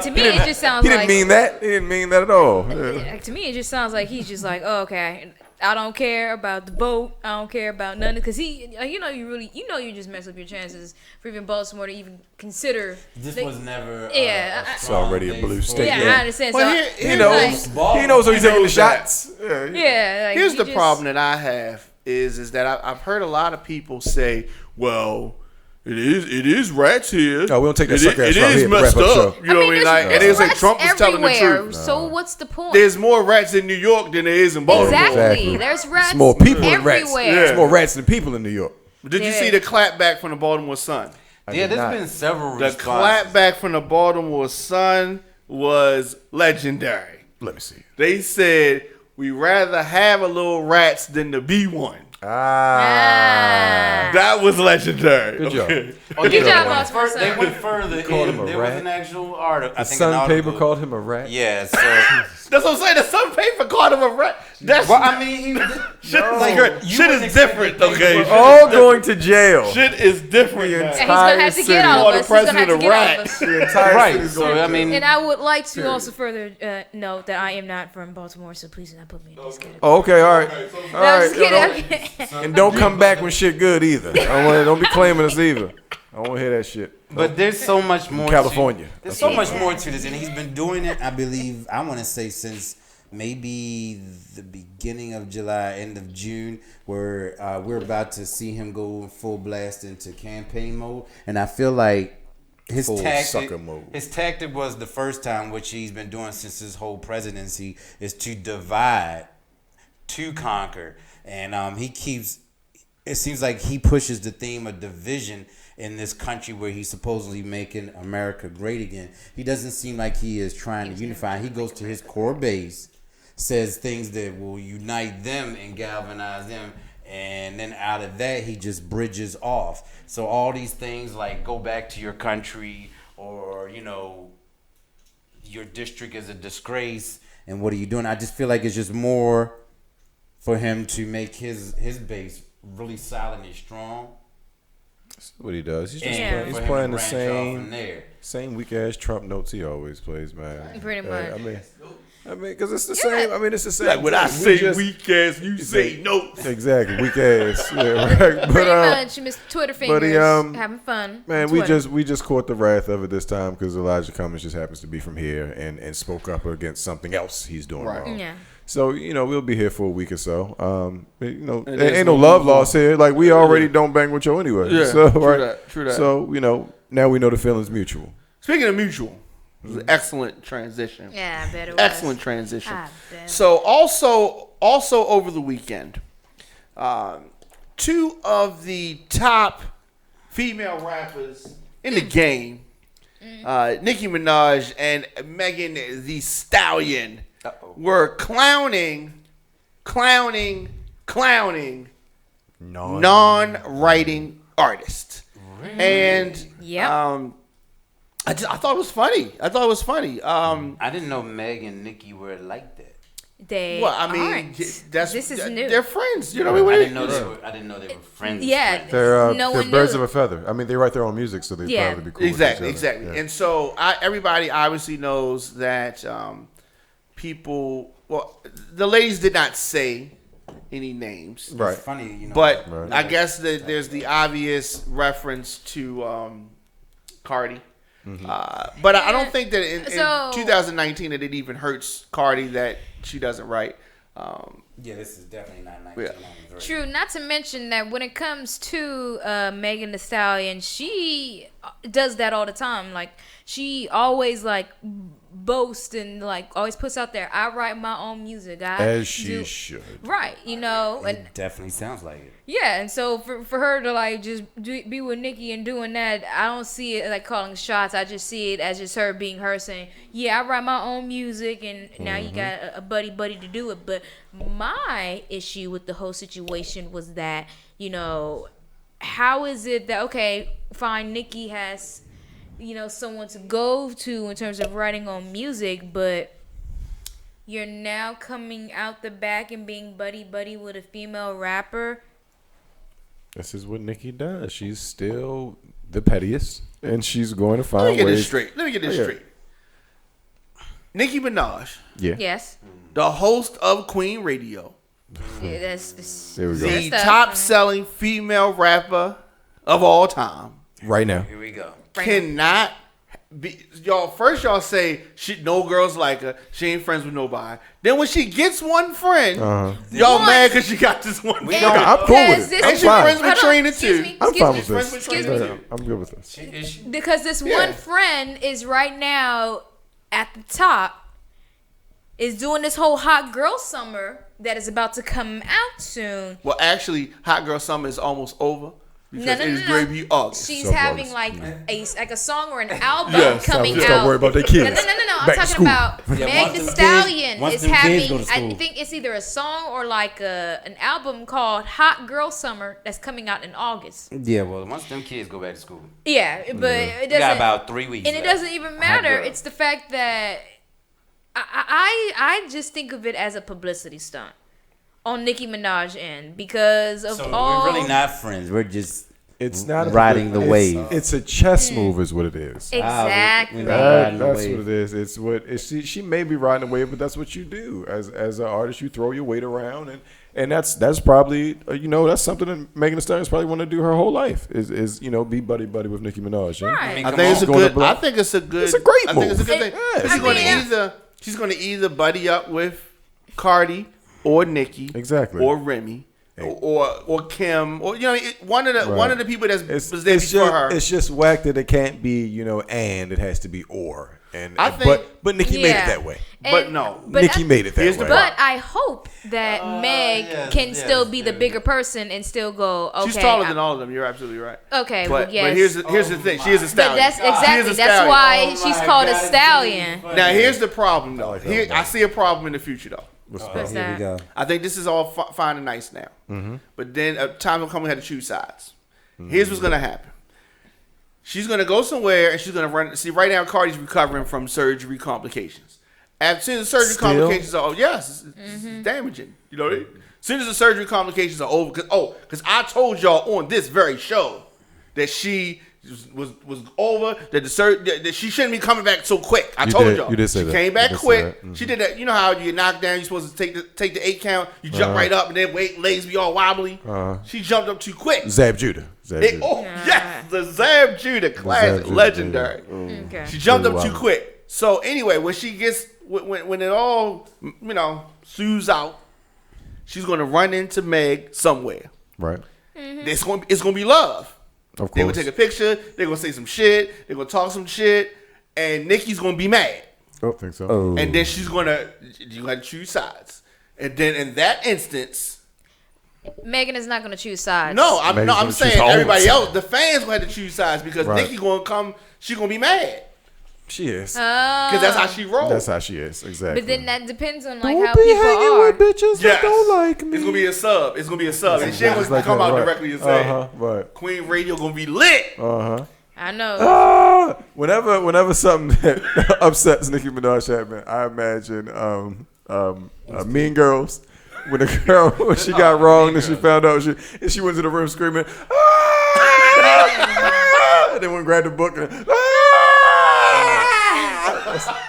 To me, it just sounds He like didn't mean that. He didn't mean that at all. Yeah. To me, it just sounds like he's just like, oh, okay, I don't care about the vote. I don't care about nothing, because you just mess up your chances for even Baltimore to even consider. This they- was never. Yeah, It's already a blue state. Yeah, I understand. But So he He knows. knows. He knows who he's taking the knows that. shots. yeah, like, Here's you the just- problem that I have is that I've heard a lot of people say, well, it is rats here. No, we don't take that It sucker ass It route is here at the messed wrap-up up. show. You know what I mean? Like, and they say rats Trump was telling the everywhere, truth. So what's the point? There's more rats in New York than there is in Baltimore. Exactly. There's rats It's more people than rats. everywhere. It's more rats than people in New York. Did you see the clapback from the Baltimore Sun? Yeah, did not. there's been several The responses. clapback from the Baltimore Sun was legendary. Let me see. They said, we rather have a little rats than to be one. That was legendary. Good job. Okay. Oh, Good job, they Baltimore went, Sun. they went further. Called him a There rat. was an actual article. I The think Sun an paper article. called him a rat. Yeah, so That's what I'm saying. The Sun paper called him a rat. That's well, I mean, he shit, like, is, shit is different. Okay, We're shit, all going to jail. shit is different. And now. he's gonna have to get all Call of the us. He's gonna have to president a get all of rat. us. The entire right. city's So going to I jail. mean, And I would like to also further note that I am not from Baltimore, so please do not put me in this category. Oh, okay, all right. All No, I'm right. just kidding. And don't come back when shit good either. Don't be claiming us either. I don't want to hear that shit. but there's so much more. California. There's so much more to this, and he's been doing it. I believe. I want to say since maybe the beginning of July, end of June, where we're about to see him go full blast into campaign mode, and I feel like his Full tactic, sucker mode. his tactic was the first time, which he's been doing since his whole presidency, is to divide, to conquer, and he keeps. It seems like he pushes the theme of division in this country where he's supposedly making America great again. He doesn't seem like he is trying to unify. He goes to his core base, says things that will unite them and galvanize them, and then out of that he just bridges off. So all these things like go back to your country, or your district is a disgrace, and what are you doing? I just feel like it's just more for him to make his base really solid and strong. That's what he does. He's just Yeah. he's For him playing to the branch off from same there. weak ass Trump notes he always plays, man. Pretty much. I mean, because it's the same. I mean, it's the same. Like when I thing. We say just- weak ass, you say no. Exactly, weak ass. Yeah, right. But Pretty much, Miss Twitter fingers, he, having fun. man, on we Twitter. just caught the wrath of it this time because Elijah Cummings just happens to be from here and spoke up against something else he's doing Right. wrong. Yeah. So we'll be here for a week or so. And There there's ain't no no love move on. lost here. Like we already don't bang with you anyway. Yeah, so, true right. that, true that. So now we know the feeling's mutual. Speaking of mutual, it was an excellent transition. Yeah, I bet it was. Excellent transition. I bet. So also over the weekend, two of the top female rappers in the game, Nicki Minaj and Megan Thee Stallion, were clowning non-writing artists. And Yep. I thought it was funny. I didn't know Meg and Nikki were like that. They Well, I mean, aren't. this is new. They're friends. You know what I I mean? didn't know they were friends. Yeah. friends. They're No they're one birds knew. of a feather. I mean, they write their own music, so they Yeah. probably be cool. Exactly, with each other. exactly. Yeah. And so everybody obviously knows that people. Well, the ladies did not say any names, Right. It's funny, but Right. I guess that there's the obvious reference to Cardi. But I don't think that in So- 2019 that it even hurts Cardi that she doesn't write. Yeah, this is definitely not 1993. True. Not to mention that when it comes to Megan Thee Stallion, she does that all the time. Like she always like boasts and like always puts out there, I write my own music. As she should. Right. And It definitely sounds like it. yeah, and so for her to like just be with Nicki and doing that, I don't see it like calling shots. I just see it as just her being her saying, yeah, I write my own music, and now you got a buddy to do it. But my issue with the whole situation was that, how is it that, okay, fine, Nicki has, someone to go to in terms of writing on music, but you're now coming out the back and being buddy with a female rapper. This is what Nicki does. She's still the pettiest, and she's going to Let find me get ways. this straight. Nicki Minaj, Yeah. Yes. the host of Queen Radio, Yeah, that's There we go. the stuff. top-selling female rapper of all time, Right now. Here we go. cannot be. Y'all say no girls like her. She ain't friends with nobody. Then when she gets one friend, y'all One. mad because she got this one. And friend. I'm cool with because it. this- I'm And she fine. friends with Hold on, Trina excuse too. me. I'm Excuse fine me. with Friends this. with Excuse Trina me. too. I'm good with this. Because this Yeah. one friend is right now at the top, is doing this whole hot girl summer that is about to come out soon. Well, actually, Hot Girl Summer is almost over. Because it is going to be August. She's Self having August. like a song or an album Yes, coming just out. don't worry about their kids. No. I'm Back to talking school. about Yeah, Meg once Thee them Stallion kids- once is them kids having. go to I school. think it's either a song or like an album called Hot Girl Summer that's coming out in August. Yeah, well, Once them kids go back to school, Yeah, but it we doesn't. got about 3 weeks. And it left. doesn't even matter. girl. It's the fact that I just think of it as a publicity stunt on Nicki Minaj's end because of so all. we're really not friends. We're just It's not riding the it's- wave. It's a chess move, is what it is. Exactly. Riding the That's wave. what it is. It's what she may be riding the wave, but that's what you do as an artist. You throw your weight around, and that's probably that's something that Megan Thee Stallion's probably want to do her whole life is be buddy with Nicki Minaj. Right. I mean, I come think it's a on. Going to good. block. I think it's a good. It's a great I think it's a move. good thing. Yeah, She's I going to mean, she's going to either buddy up with Cardi or Nicki, Exactly. or Remy, or Kim, or one of the people that It's, was there it's before just, her. it's just whack that it can't be and it has to be or. And I think- but Nicki made Yeah. it that way. But no. Nicki made it that here's the way. But I hope that Meg yes, can yes, still be the yes. bigger person and still go. Okay, She's taller than all of them. You're absolutely right. Okay, But, well, yes. but here's the thing. She is a But stallion. that's She is exactly a that's stallion. why Oh she's my called a God, stallion. it's Now here's the problem though. like that Here one. I see a problem in the future though. What's Here we that? go. I think this is all fine and nice now. Mm-hmm. But then a time will come we had to choose sides. Here's what's gonna happen. She's gonna go somewhere and she's gonna run. See, right now Cardi's recovering from surgery complications. As soon as the surgery Still? complications are over, yes, it's damaging. You know, as soon as the surgery complications are over, because I told y'all on this very show that she was over, that that she shouldn't be coming back so quick. I You told did- y'all. you did say she that. came You back did say quick. that. Mhm. She did that. You know how you get knocked down, you're supposed to take the 8 count, you jump right up and then legs be all wobbly. She jumped up too quick. Zab Judah. Yes, the Zab Judah classic, Judah, legendary. Okay. She jumped up Really too wild. quick. So anyway, when she gets when it all sues out, she's gonna run into Meg somewhere. Right. It's gonna be love. Of They're gonna course. take a picture. They're gonna say some shit. They're gonna talk some shit, and Nikki's gonna be mad. Oh, think so. Oh. And then you gotta choose sides. And then in that instance, Megan is not going to choose sides. I'm Megan's gonna saying choose everybody homes. else, the fans gonna have to choose sides because Right. Nikki gonna come, she gonna be mad. She is. Because that's how she rolls. That's how she is. Exactly. But then that depends on like Don't how be people hanging are. with bitches Yes. that don't like me. It's gonna be a sub. It's gonna be a sub. And she ain't It's gonna like come that, out right. directly and say, Right. Queen Radio gonna be lit. I know. Whenever something that upsets Nicki Minaj happen, I imagine Mean Girls. When the girl when she got wrong and she found out and she went to the room screaming, "Ah!" and then went and grabbed the book and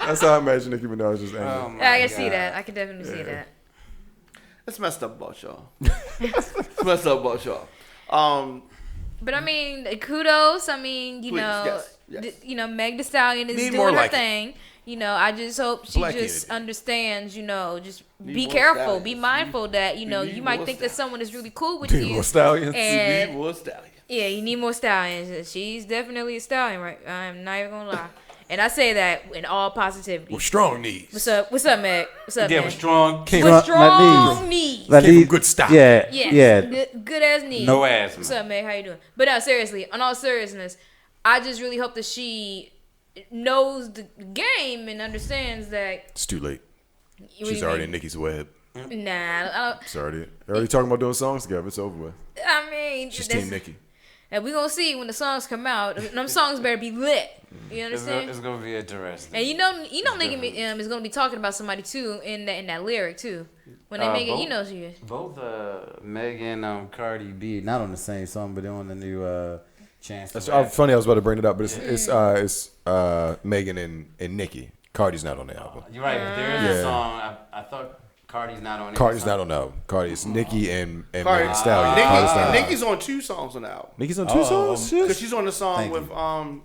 that's how I imagine Nicki Minaj is angry. I can see that. I can definitely see that. That's messed up about y'all. It's messed up about y'all. But I mean, kudos. I mean, Please, yes. Meg Thee Stallion is Need more doing her like it. thing. I just hope she Black just Kennedy. understands. Just Need be more careful, stallions. be mindful that need you might more think that stallions. someone is really cool with Need you. more stallions. And Steve was stallion. yeah, you need more stallions. And she's definitely a stallion, right? I'm not even gonna lie. And I say that in all positivity. With strong knees. What's up? What's up, Meg? What's up, Yeah, Meg? we're strong. Came With up my strong knees. knees. Like Came these- from good stock. Yeah. Yes. Yeah. Good ass knees. No asthma. What's up, Meg? How you doing? But no, seriously, on all seriousness, I just really hope that she knows the game and understands that. It's too late. What do She's you already mean? in Nicki's web. Nah, It's already. They're already talking about doing songs together. It's over with. I mean, She's that's- Team Nicki. and we gonna see when the songs come out. Them songs better be lit. You understand? It's gonna be interesting. And Nicki is gonna be talking about somebody too in that lyric too. When they make it, both- she is. Both Megan and Cardi B. Not on the same song, but on the new Chance. That's to Rap. funny. I was about to bring it up, but it's Megan and Nicki. Cardi's not on the album. You're right. But there is Yeah. a song. I thought Cardi's not on it. Cardi's not on the album. Cardi's Nicki and Megan Cardi- Thee Stallion. Cardi's not on the album. Nicki's on 2 songs on the album. Nicki's on 2 songs. Because Shit. she's on the song Thank with you.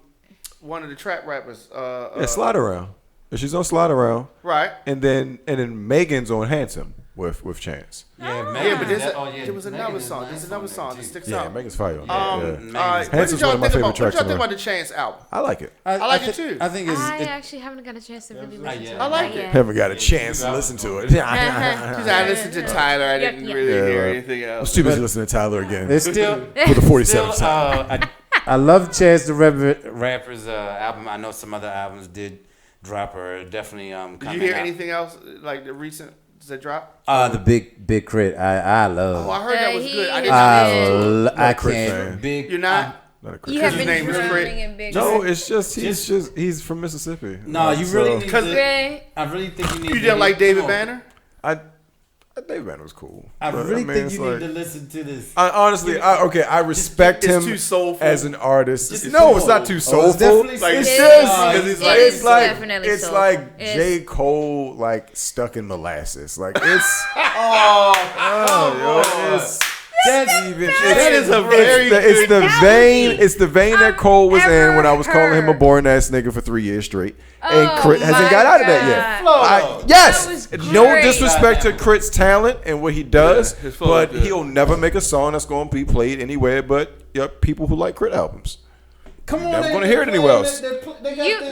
one of the trap rappers. Yeah, Slide Around. She's on Slide Around, Right. and then Megan's on Handsome. with Chance. Yeah, but there was another song. There's another song that sticks Yeah, out. Megan's fire. What Handsom's did y'all one of my think favorite about? What tracks y'all on think there. about the Chance album? I like it. I like it too. I think I it's actually haven't got a chance to really listen to it. I like it. Haven't got a chance to listen to it. I listened to Tyler. I didn't really hear anything I'm else. too busy listening to Tyler again it's still. for the 47th time. I love Chance the Rapper. Rapper's album. I know some other albums did drop or definitely Did you hear anything else like the recent that dropped? The big crit. I love. Oh, I heard that was good. I didn't. I Crit can't. fan. Big. You're not. Not a You Chris have His been name is drumming Crit. and big. No, it's just he's from Mississippi. No, Like, you so- really need Because- to. I really think you need. You to didn't like David come on. Banner? David Banner was cool. I But, really mean, think it's you like- need to listen to this. Honestly, I respect It's him too soulful. as an artist. Just No, too it's not too soulful. soulful. definitely Like, It's it just is. because It's it's like it it's is like definitely it's soulful. like It's- J. Cole like stuck in molasses. Like it's That is a very it's the That vein. would be- It's the vein that Cole was in when I was calling him a heard. boring ass nigga for 3 years straight, and Oh Crit hasn't my got out of that yet. God. Yes, That was no great. disrespect to Crit's talent and what he does, his flow but is good. he'll never make a song that's going to be played anywhere but people who like Crit albums. Come on, Never gonna hear it anywhere else.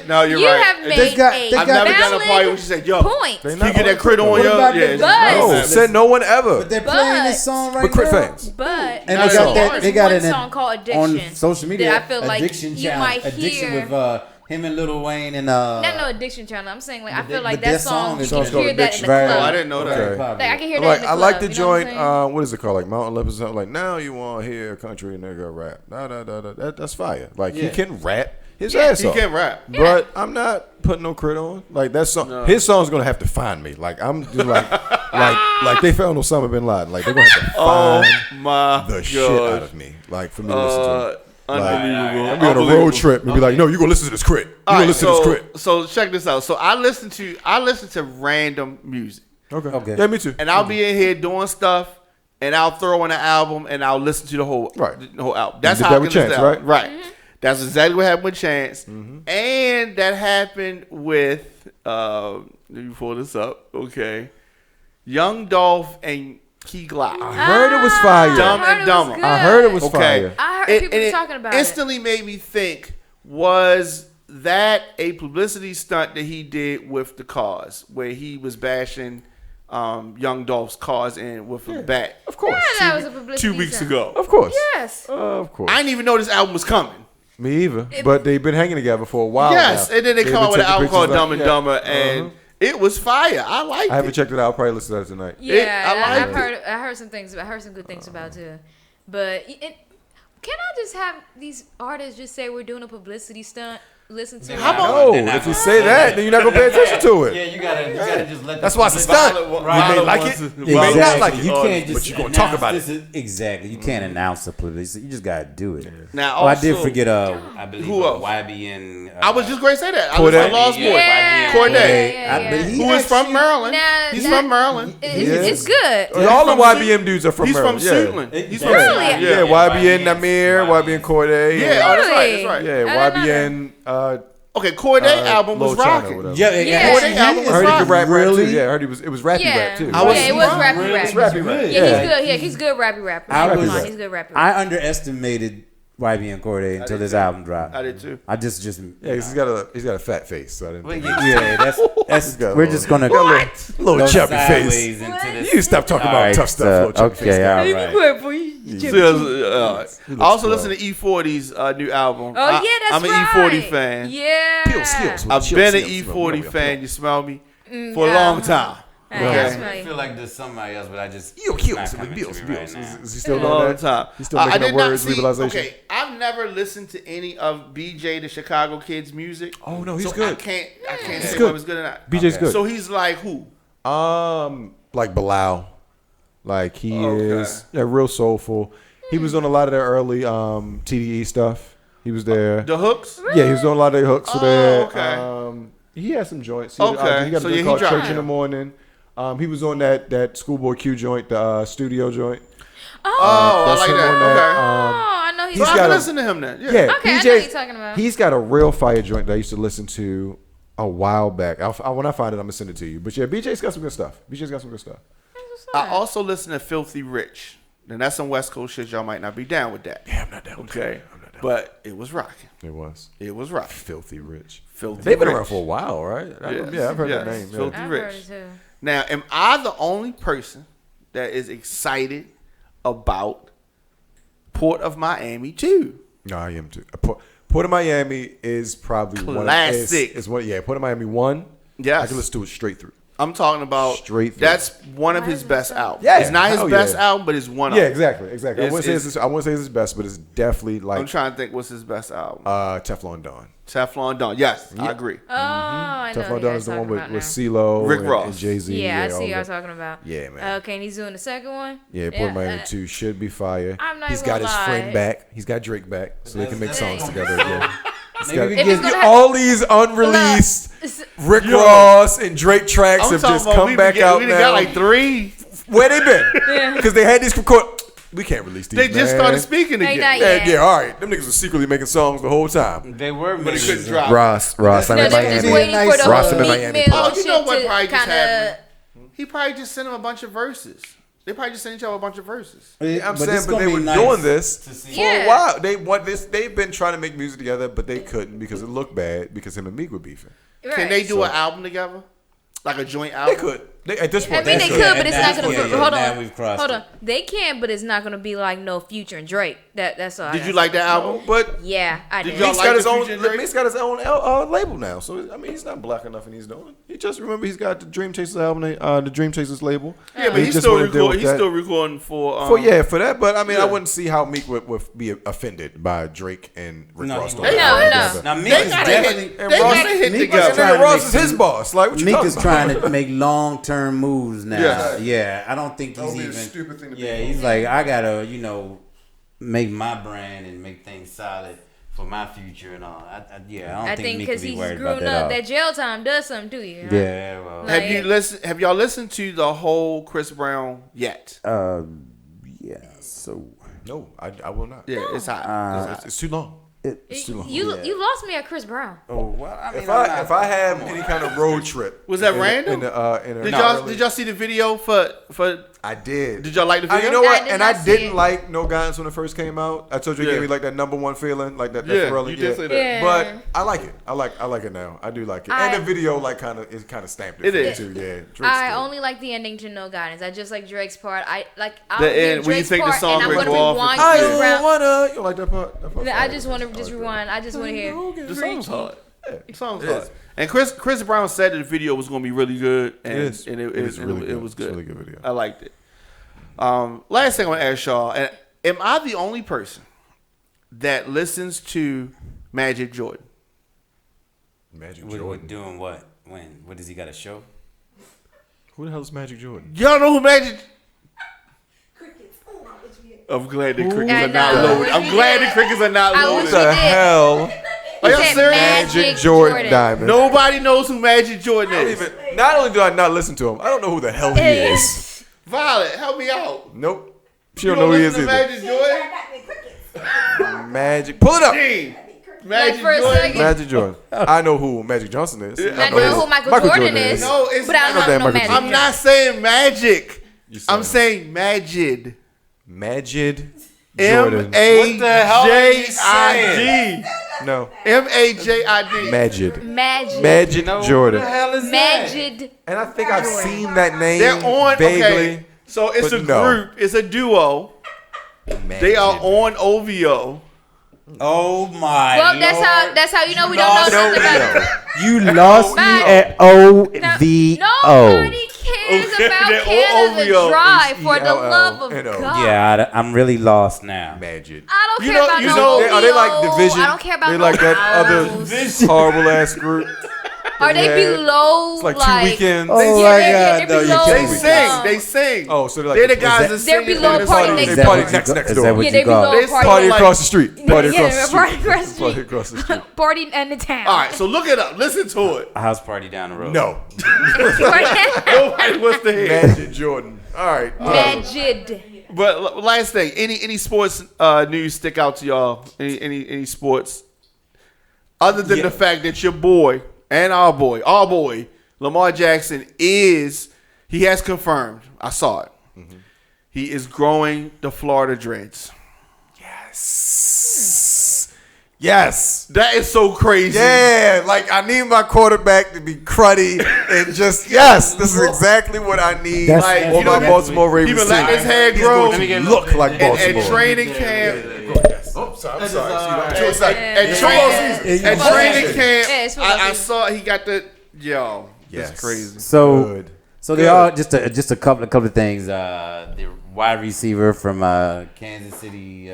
No, you're you right. have They made got- a they I've never done a valid party where she said, "Yo, point. They you not- get that Crit on, What yo." about Yeah, the- But- No, said no one ever. But they're playing But- this song right But Crit now. fans. But And they there's got that- they got one it in- song called Addiction on social media. that I feel like Addiction you challenge. might Addiction hear. with him and Lil Wayne and Not no addiction channel. I'm saying like I But feel they- like but their that song song you is can called hear that in the Addiction. club. Oh, I didn't know that. Okay. Like I can hear that Like in the I club. like the you know what I'm joint. saying? What is it called? Like Mountain Lips or something. Like now you want to hear a country nigga rap. Da, da, da, da. That's fire. Like he Yeah. can rap his ass He off. can rap. But I'm not putting no Crit on. Like that song. His song's gonna have to find me. Like I'm just like they found Osama bin Laden. Like they're gonna have to Oh find my the shit out god! of me. Like for me to listen to. Unbelievable. I'm on a road trip and be like, no, you gonna listen to this Crit. You gonna Alright, listen to this Crit. so check this out. So I listen to random music, Okay. Yeah, me too. and I'll be in here doing stuff, and I'll throw in an album, and I'll listen to the whole album. That's did how that I with can listen Chance, to album. right? Right. That's exactly what happened with Chance, and that happened with. Let me pull this up. Okay, Young Dolph and Key Glock. I heard it was fire. Dumb I heard and it was Dumber. good. I heard it was Okay. fire. I heard people And talking about it. instantly made me think, was that a publicity stunt that he did with the cars, where he was bashing Young Dolph's cars in with a bat? Of course. Yeah, that was a publicity 2 weeks stunt. ago. Of course. Yes. Of course. I didn't even know this album was coming. Me either. But they've been hanging together for a while. Yes, now. and then they They've come out been with an album taking called pictures Dumb and like- Dumber, and it was fire. I liked I haven't it. checked it out. I'll probably listen to that tonight. Yeah, I I've liked heard. I heard some things. I heard some good things about it too. But can I just have these artists just say we're doing a publicity stunt? Listen to How it. about- No, They're not if you gonna say that, then you're not gonna pay attention to Yeah, it. you gotta just let. That's why it's a stunt. You may like it, you may not like it. You can't just. But you're gonna talk announce about it. this is- Exactly. You can't announce the publicity. You just gotta do it. Now, Oh, I did also- forget. I believe Who else? YBN. I was just going to say that. I Corday? was Lost Boy. Yeah, Corday. yeah. But he Who is from actually- Maryland? Nah, He's that- from Maryland. It's good. All the from YBM dudes are from He's from Maryland. Yeah. Suitland. He's from Really? Suitland. Yeah, Yeah. YBN Namir, YBN Corday. Yeah, oh, that's right. That's right. Yeah, I don't know YBN. Okay, Corday album was Lil China or rocking. whatever. Yeah, Yeah. actually, Corday album he was I heard he rocking. could rap really. too. Yeah, I heard it was rappy Yeah. rap too. I was- Yeah, it was rappy really rap. It's rappy rap. Yeah, he's good. Yeah, he's good rappy rapper. I Come was- on, he's good rappy. I underestimated YB and Corday until this album dropped. I did too. I just Yeah, 'cause he's got a fat face. So I didn't. Think yeah. That's got a we're little- just gonna little go chubby sideways face. into this. You stop talking about tough stuff. Little chubby face. Okay, all right. I also listen to E40's new album. Oh yeah, that's I'm an right. E40 fan. Yeah. I've been an E40 fan. You smell me for a long time. That's Okay. I right. feel like there's somebody else, but I just. You it's kill not some coming to bills, me right bills. now. Is he still Long doing that? time. He's still making I up did not words, see. legalization. Okay, I've never listened to any of BJ the Chicago Kid's music. Oh no, he's so good. I can't He's say good. what was good or not. BJ's good. So he's like who? Like Bilal. Like he Okay. is real soulful. He was doing a lot of their early TDE stuff. He was there. The Hooks? Yeah, he was doing a lot of their hooks for that. okay. He had some joints. Okay, He got a so joint yeah, he called dropped Church in it. the Morning. He was on that Schoolboy Q joint, the studio joint. Oh, I That's like him that. on Okay. Oh, I know he's. So I got can a- listen to him then. Yeah. Yeah, Okay, I know BJ what you're talking about. He's got a real fire joint that I used to listen to a while back. When I find it, I'm gonna send it to you. But yeah, BJ's got some good stuff. BJ's got some good stuff. That's what's I also listen to Filthy Rich. And that's some West Coast shit. Y'all might not be down with that. Yeah, I'm not down with that. Okay. But it was rocking. It was. It was rocking. Filthy Rich. Filthy They've been Rich. around for a while, right? Yes. Yeah, I've heard Yes. that name. Yeah. Filthy I've Rich. heard it too. Now, am I the only person that is excited about Port of Miami 2? No, I am too. Port of Miami is probably Classic. Is one. Yeah, Port of Miami 1. Yes. I can listen to it straight through. I'm talking about Straight through. that's one of his best albums. Yeah, It's not his hell best yeah. album, but it's one of Yeah, them. exactly. I It's- wouldn't say it's his best, but it's definitely like I'm trying to think what's his best album. Teflon Don. Teflon Don. Yes, I agree. Oh, I know. Teflon who Don you is the guys one talking about with now. CeeLo, Rick and Ross. Jay-Z. Yeah, I all see what that. y'all talking about. Yeah, man. Okay, and he's doing the second one. Yeah, Port of Miami 2 should be fire. I'm not He's even got his gonna lie. friend back. He's got Drake back, so they can make songs Dang. together again. He's Maybe got- we If it's get gonna all these unreleased Rick Yo. Ross and Drake tracks I'm have talking just about come back out we now. got like 3. Where they been? Because they had these record. We can't release these. They just man. started speaking They again. not Yeah, yet. yeah, all right. Them niggas were secretly making songs the whole time. They were, But it couldn't drop. Ross, No, I'm in they were just Miami. waiting for the Ross, whole I'm in Meek Miami. Mill Oh, you know shit what to probably just kind happened? of. He probably just sent him a bunch of verses. They probably just sent each other a bunch of verses. I'm saying, but they were doing this for Yeah. a while. They want this. They've been trying to make music together, but they couldn't because it looked bad because him and Meek were beefing. Can they do an album together? Like a joint They album? could. At this I point, mean, they they could. could, but it's not gonna. Yeah, yeah, Hold now on, we've crossed hold it. on. They can, but it's not gonna be like no Future and Drake. That's all. I Did gotta you say. like that album? But Yeah, I Did did. y'all Meek's like got the his own. Future and Drake? Meek's got his own label now, so I mean, he's not black enough, and he's doing it. He just remember he's got the Dream Chasers album, the Dream Chasers label. Yeah, but He he's just still wanna deal with recording. He's that. still recording for. For that, but I mean, Yeah. I wouldn't see how Meek would be offended by Drake and Rick No, Ross. he doing wouldn't. that No, together. Now, Meek They is gotta definitely. hit. And They Ross- gotta hit Meek was together. trying And to Ross make is his some- boss. Like, what you Meek talking is about? trying to make long-term moves now. Yeah. Yeah, I don't think That he's would be a even. stupid thing to Yeah, be he's like, I gotta, make my brand and make things solid for my future and all. I I don't think think Meek because would be he's worried about grown that. up, that jail time does something to you. Huh? Yeah, well. Like- Have y'all listened to the whole Chris Brown yet? Yeah. So No, I will not. Yeah, it's hot. It's too long. it's too long. You lost me at Chris Brown. Oh well, I mean, If I have any kind of road trip, Was that in random? Did y'all see the video for? I did. Did y'all like the video? You know what? I did And not I see didn't it. like No Guidance when it first came out. I told you it Yeah. gave me like that number one feeling, like that. Yeah, Pharrell, you did say that. Yeah. But I like it. I like it now. I do like it. And the video like kind of stamped it. It for me is. too. Yeah. Drake's I good. only like the ending to No Guidance. I just like Drake's part. I'll The hear end, when you Drake's think the part, song and I'm break gonna off, rewind it's I Chris good. Brown. wanna. You like that part? That part I just want to fire. just rewind. I just want to hear. The song's hard. The song's It hard. is. And Chris Brown said that the video was going to be really good, and It is. and It is really good. it was It's a good. really good video. I liked it. Last thing I want to ask y'all: am I the only person that listens to Magic Jordan? Magic What, Jordan. doing what? When? What does he got a show? Who the hell is Magic Jordan? Y'all know who Magic? I'm glad the crickets I are not know. loaded. I'm glad the crickets are not I loaded. wish What the did. hell? Are y'all He said serious? Magic Jordan Diamond. Nobody knows who Magic Jordan I don't is. even, not only do I not listen to him, I don't know who the hell he is. Violet, help me out. Nope. She You don't know who he is listen to either. Magic Jordan? Magic. Pull it up. Gene. Magic for a Jordan. second. Magic Jordan. I know who Magic Johnson is. I know who Michael Jordan is. No, it's But I not. don't know Michael Magic. I'm not saying Magic. You I'm saying saying Majid. Majid Jordan. M-A-J-I-D. No. M-A-J-I-D. Majid. Magic. Magic Jordan. Majid. And I think I've seen that name They're on, vaguely. okay. So it's but a no. group. It's a duo. They are on OVO. Oh my! Well, Lord. that's how you know we don't know something about it. You lost me Bye. at OVO. Nobody cares Okay, about they're Canada OVO. Drive for the ELL. love of NO. God. Yeah, I'm really lost now. Majid. I don't You care know- about you no know- OVO. Are they like Division? I don't care about They no like that house. other horrible ass group. Are they Yeah. below It's like 2 like weekends. Oh, yeah, my they're God, no, you below, They can't. sing. They sing. Oh, so they're like They're the is guys that- that They're sing. below in the Party song. Next They Door. party next door. Is that what Yeah, you they call? below They Party. song Party like- across the street. Party Yeah, across the street. Party across the Party street. across the street. Party in the town. All right, so look it up. Listen to it. A house party down the road. No. Nobody wants to hear. Magic Jordan. All right. Majid. But last thing, any sports news stick out to y'all? Any sports? Other than the fact that your boy and our boy, Lamar Jackson he has confirmed. I saw it. He is growing the Florida dreads. Yes. That is so crazy. Yeah, like I need my quarterback to be cruddy and just this is exactly what I need. That's- For you know, my Baltimore Ravens. He been letting his team. hair He's grow. going to look like And Baltimore. training camp. I'm sorry. I'm too excited. At training camp, Yeah, it's I football saw he got the Yes. That's crazy. So they are just a couple of things. The wide receiver from Kansas City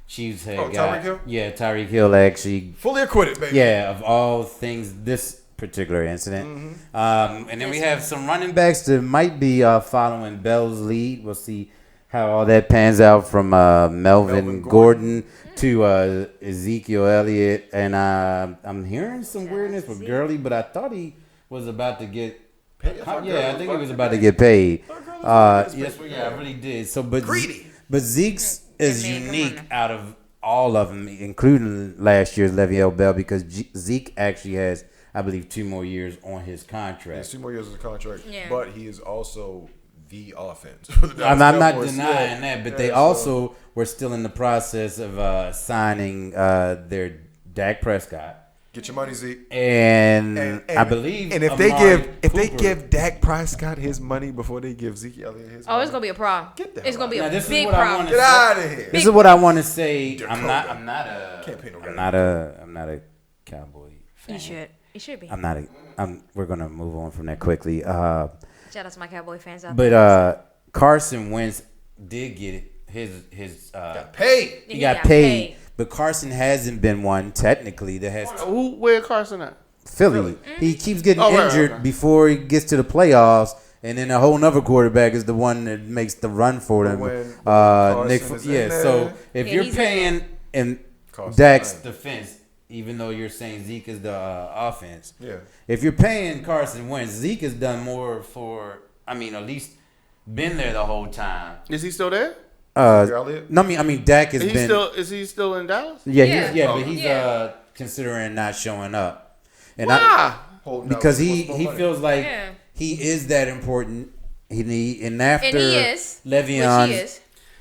Chiefs had Tyreek Hill? Yeah, Tyreek Hill actually. Fully acquitted, baby. Yeah, of all things, this particular incident. And then we have some running backs that might be following Bell's lead. We'll see how all that pans out from Melvin Gordon to Ezekiel Elliott. And I'm hearing some weirdness with Gurley, but I thought he was about to get paid. Yeah, I think he was about to get paid. Yes, I really did. So, but Zeke's is unique out of all of them, including last year's Le'Veon Bell, because Zeke actually has, I believe, 2 more years on his contract. He has 2 more years of the contract, Yeah. but he is also the offense. I'm not denying that, but they also were still in the process of signing their Dak Prescott. Get your money, Zeke. And I believe, and if they give Dak Prescott his money before they give Zeke Elliott his money, it's gonna be a problem. Get the It's hell gonna be Now, a this is big what I problem. wanna get out of here. This is what I want to say. Dakota. I'm not a Cowboy fan. You should be. I'm not a. We're gonna move on from that quickly. Shout out to my Cowboy fans out there. But Carson Wentz did get it. His Got paid. he got paid. But Carson hasn't been one technically that has Where Carson at? Philly. He keeps getting Oh, right, injured okay. before he gets to the playoffs, and then a whole nother quarterback is the one that makes the run for them. When Carson Nick, is in yeah. there. So if Yeah, you're he's paying in Carson Dak's Wentz. defense, even though you're saying Zeke is the offense, Yeah. if you're paying Carson Wentz, Zeke has done more for. I mean, at least been there the whole time. Is he still there? Elliott? No, I mean Dak has been. Is he still in Dallas? Yeah, Oh, but he's yeah. Considering not showing up, and Why? because he feels like Yeah. he is that important. And after And he is. Le'Veon's Which he is.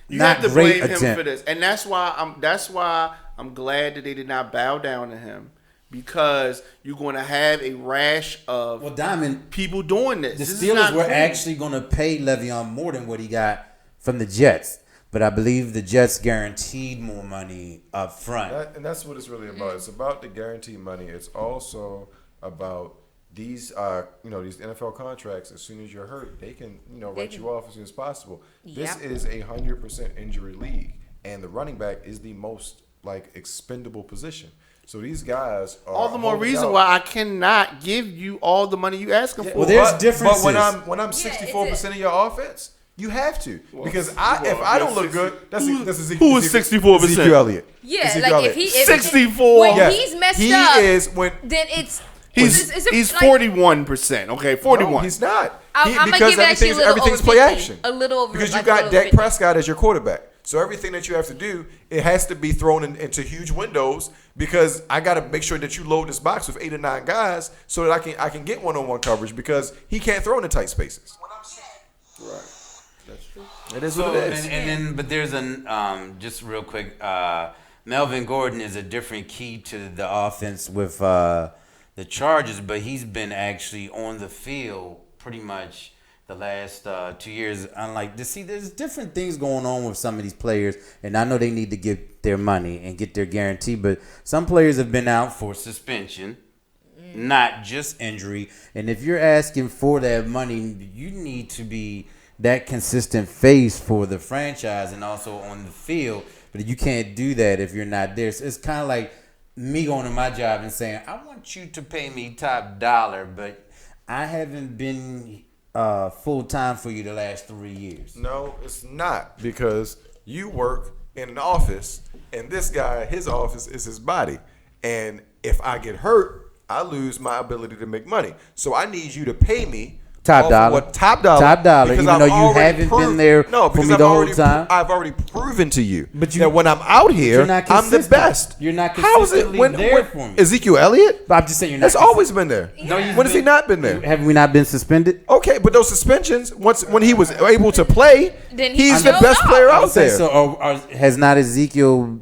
You not have to great blame him attempt. for this, and that's why I'm glad that they did not bow down to him, because you're going to have a rash of Well, Diamond, people doing this. the This is Steelers not were cool. actually going to pay Le'Veon more than what he got from the Jets, but I believe the Jets guaranteed more money up front. And that's what it's really about. It's about the guaranteed money. It's also about these these NFL contracts. As soon as you're hurt, they can write you off as soon as possible. This Yep. is 100% injury league, and the running back is the most expendable position. So these guys are All the more holding reason out. why I cannot give you all the money you asking for. Well, there's But differences. when I'm 64% of your offense, you have to, because if I don't look good, that's Ezekiel. who is 64%? Ezekiel Elliott. Yeah, Ezekiel like if Elliott. he 64. when Yes. he's messed he up, is when then it's He's like, 41%. Okay, 41. No, he's not. I'm gonna Because give it actually a little everything's over play 50. action. A little over, because like, you a got little Dak 50. Prescott as your quarterback. So everything that you have to do, it has to be thrown into huge windows, because I got to make sure that you load this box with 8 or 9 guys so that I can get one-on-one coverage, because he can't throw in the tight spaces. It is what it is. And then, but there's just real quick, Melvin Gordon is a different key to the offense with the Chargers, but he's been actually on the field pretty much the last 2 years. Unlike this, see, there's different things going on with some of these players, and I know they need to get their money and get their guarantee, but some players have been out for suspension, not just injury. And if you're asking for that money, you need to be that consistent face for the franchise and also on the field. But you can't do that if you're not there. So it's kind of like me going to my job and saying, I want you to pay me top dollar, but I haven't been full time for you the last 3 years. No, it's not, because you work in an office, and this guy, his office is his body. And if I get hurt, I lose my ability to make money. So I need you to pay me Top dollar. What, top dollar? Top dollar, Because even though you already haven't been there for because me the I've whole already time. I've already proven to you But you- that when I'm out here, you're not I'm the consistent. best. You're not How is it consistently there for me. Ezekiel Elliott? But I'm just saying you're not. That's always been there. No, you've When has he been- not been there? Have we not been suspended? Okay, but those suspensions, when he was able to play, Then he he's the showed best up. player I would out say there. so. Has not Ezekiel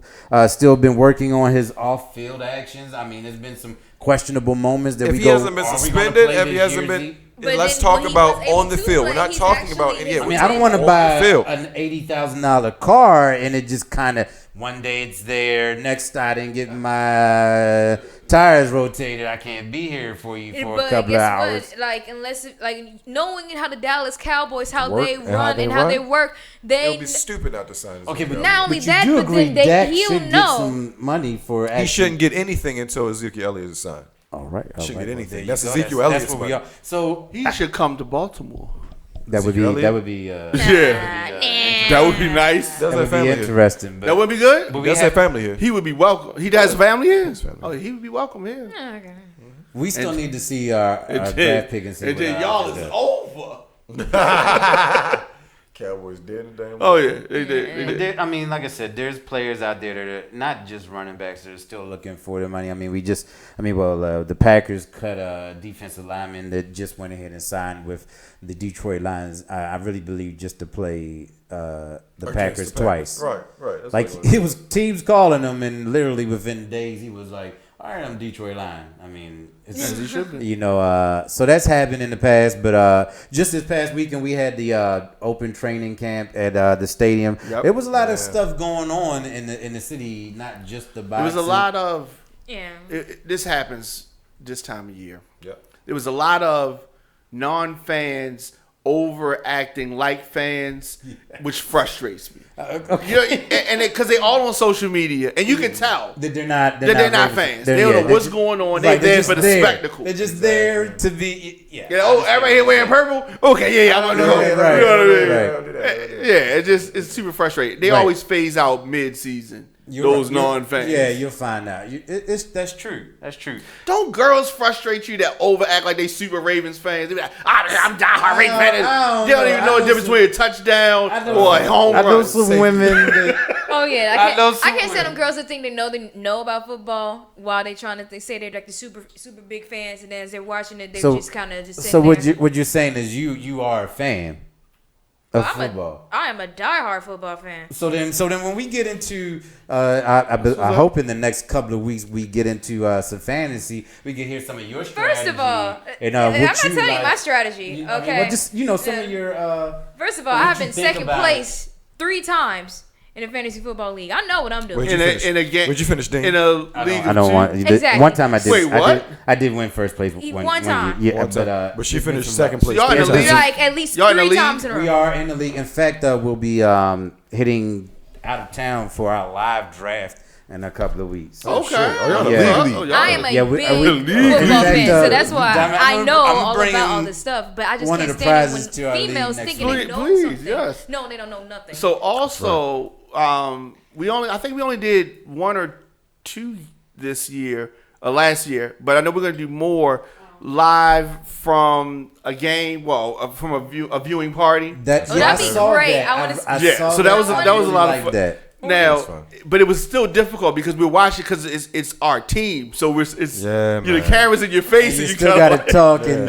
still been working on his off-field actions? I mean, there's been some questionable moments that If we he go. hasn't been "Are we gonna suspended, play if he this hasn't year, been, Zeke?" But let's then talk when he about was able on the to field. play, We're not he's talking about actually- yeah. I we're mean, I don't talking want to on buy the field. an $80,000 car and it just kind of one day it's there, next I didn't get my tires rotated. I can't be here for you for But a couple of guess hours. what? Like, knowing how the Dallas Cowboys, how Work they and how run they and how run. they work, It they would be stupid not to sign. Okay, but Not only you that, do but agree then Dak he'll should get know. some money for. He actually- shouldn't get anything until Ezekiel Elliott is signed. All right, all shouldn't right. get anything. Well, there That's you go. Ezekiel Elliott's That's what we money. are. So He should come to Baltimore. that would be Ezekiel that would be Yeah, Nah. that would be nice. Does that have would be family here? interesting. But That would be good. but we Does have, have family here? He would be welcome. He has family here. Has family. Oh, he would be welcome here. Okay. we still need to see our draft pick and see. And what then our y'all odds is are. over. Cowboys dead and damn. Oh yeah, they did. They But did. there, I mean, like I said, there's players out there that are not just running backs that are still looking for the money. I mean, the Packers cut a defensive lineman that just went ahead and signed with the Detroit Lions. I really believe just to play the Packers twice. Right, right. That's Like what it it was teams calling him, and literally within days he was like, "All right, I'm Detroit Lion." I mean, it's, As he should be. you know, so that's happened in the past. But just this past weekend, we had the open training camp at the stadium. Yep. There was a lot of Yeah. stuff going on in the city, not just the boxing. There was a lot of. Yeah. This happens this time of year. Yep. There was a lot of non-fans overacting like fans, which frustrates me. Okay. You know, and because they all on social media, and you can tell That they're not. that they're not fans. They don't know what's going on. They're there for the spectacle. They're just there to be. Yeah. Yeah, oh, everybody here wearing purple? Okay, yeah, I want to know. Right, You know what I mean? right. Yeah, it's super frustrating. They Right. always phase out mid-season. You're those right. You're- non-fans. Yeah, you'll find out. That's true. That's true. Don't girls frustrate you that overact like they super Ravens fans? They be like, I'm diehard Ravens fan. I don't They don't know. even I know the know difference some- between a touchdown I know or a some- home I run. know some women that Oh yeah, I know I can't some say them girls that think they know about football while they trying to they say they're like the super big fans, and then as they're watching it, they're So- just kind of just sitting So there. what you're saying is you are a fan of football. I am a diehard football fan. So then when we get into I hope in the next couple of weeks we get into some fantasy, we can hear some of your strategy. First of all, and, I'm what not telling you like. my strategy. I mean, Okay. well, just some of your First of all, what I have you been think second about place 3 times in the fantasy football league. I know what I'm doing. Where'd you finish? in a game, Where'd you finish, Dean? in a league I of don't two? want Exactly. one time I did. Wait, what? I did win first place One time. year. Yeah, One time. But she finished second place. Y'all in the three league? times. Like at least Y'all in the 3 league? times in a row. We are in the league. In fact, we'll be hitting out of town for our live draft in a couple of weeks. Okay. Oh, y'all in the Yeah. league. Oh, y'all- I am a Yeah, we- big we- football in fan, fact, so that's why damn it, I I'm know all bringing about all this stuff. But I just one can't of the stand it prizes to our when league females next thinking week. they know Please, something. yes. No, they don't know nothing. So also, I think we only did 1 or 2 this year, last year, but I know we're gonna do more live from a game. Well, from a viewing party. That, Oh, that'd be saw great. that. I wanna I Yeah, saw so that was a I lot of like fun. that. Now, That's fun. but it was still difficult because we're watching because it's our team, so it's Yeah, the man. cameras in your face, You and you still kinda got to talk and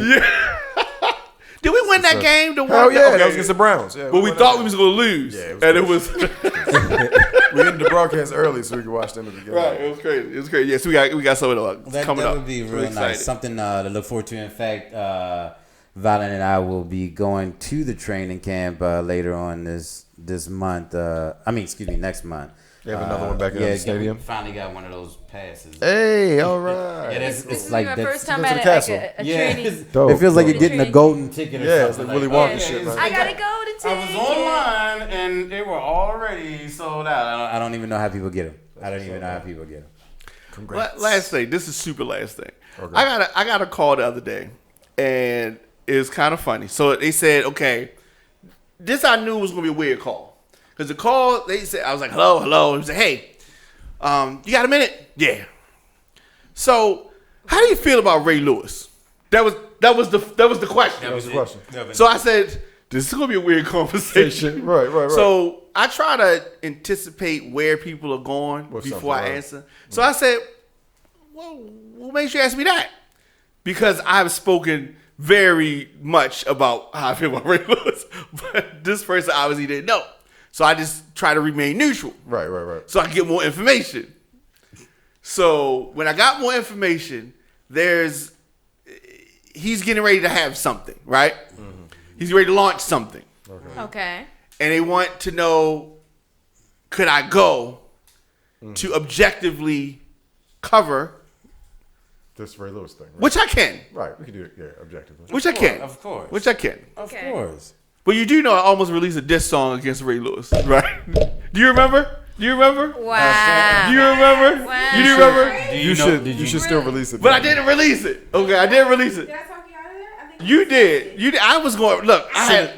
Did we win that game? The Hell one? yeah, Okay. that was against the Browns. Yeah, But we won thought that. we was gonna lose, Yeah, and it was we ended the broadcast early so we could watch them at the game. right. It was crazy. It was crazy. Yeah, so we got some of those that, coming that up. would be We're real excited. nice. Something to look forward to. In fact, Valen and I will be going to the training camp later on this month. Next month. They have another one back at the stadium. We finally got one of those passes. Hey, all right. Yeah, this it's is like my that's- first time go to at the a castle. a Yeah, training. Dope, it feels like dope. you're getting a golden ticket or Yeah, it's something. like Willy that. Wonka shit, man. I gotta go to I was online and they were already sold out. I don't even know how people get them. I don't even know how people get them. Congrats. Last thing. This is super last thing. Okay. I got a call the other day, and it was kind of funny. So they said, okay, this I knew was gonna be a weird call because the call they said I was like, hello. He was like, hey, you got a minute? Yeah. So how do you feel about Ray Lewis? That was the question. That was the question. So I said, this is gonna be a weird conversation. Right. So I try to anticipate where people are going before I answer. So I said, well, what makes you ask me that? Because I've spoken very much about how I feel about Ray Lewis, but this person obviously didn't know. So I just try to remain neutral. Right. So I can get more information. So when I got more information, he's getting ready to have something, right? Mm-hmm. He's ready to launch something. Okay. And they want to know, could I go to objectively cover this Ray Lewis thing, right? Which I can. Right, we can do it, objectively. Which I can. Of course. Which I can. Of course. But you do know I almost released a diss song against Ray Lewis, right? Do you remember? Wow. Do you remember? Wow. You do remember? You should still release it. But I didn't release it. Okay, I didn't release it. Did I talk you out of there? I think You did. I was going. Look, I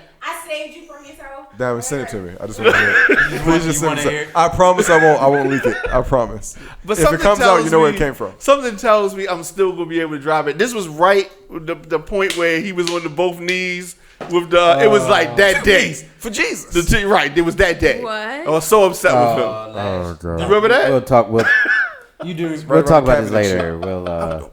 saved you from yourself. Damn, send it to me. I just want to hear it. Please just send wanna it. hear it? I promise I won't leak it. I promise. But if it comes out, you know where it came from. Something tells me I'm still gonna be able to drive it. This was right the point where he was on the both knees with the. It was like that day For Jesus. right. It was that day. What? I was so upset with him. Oh, God. You remember that? We'll talk. We'll talk about this later.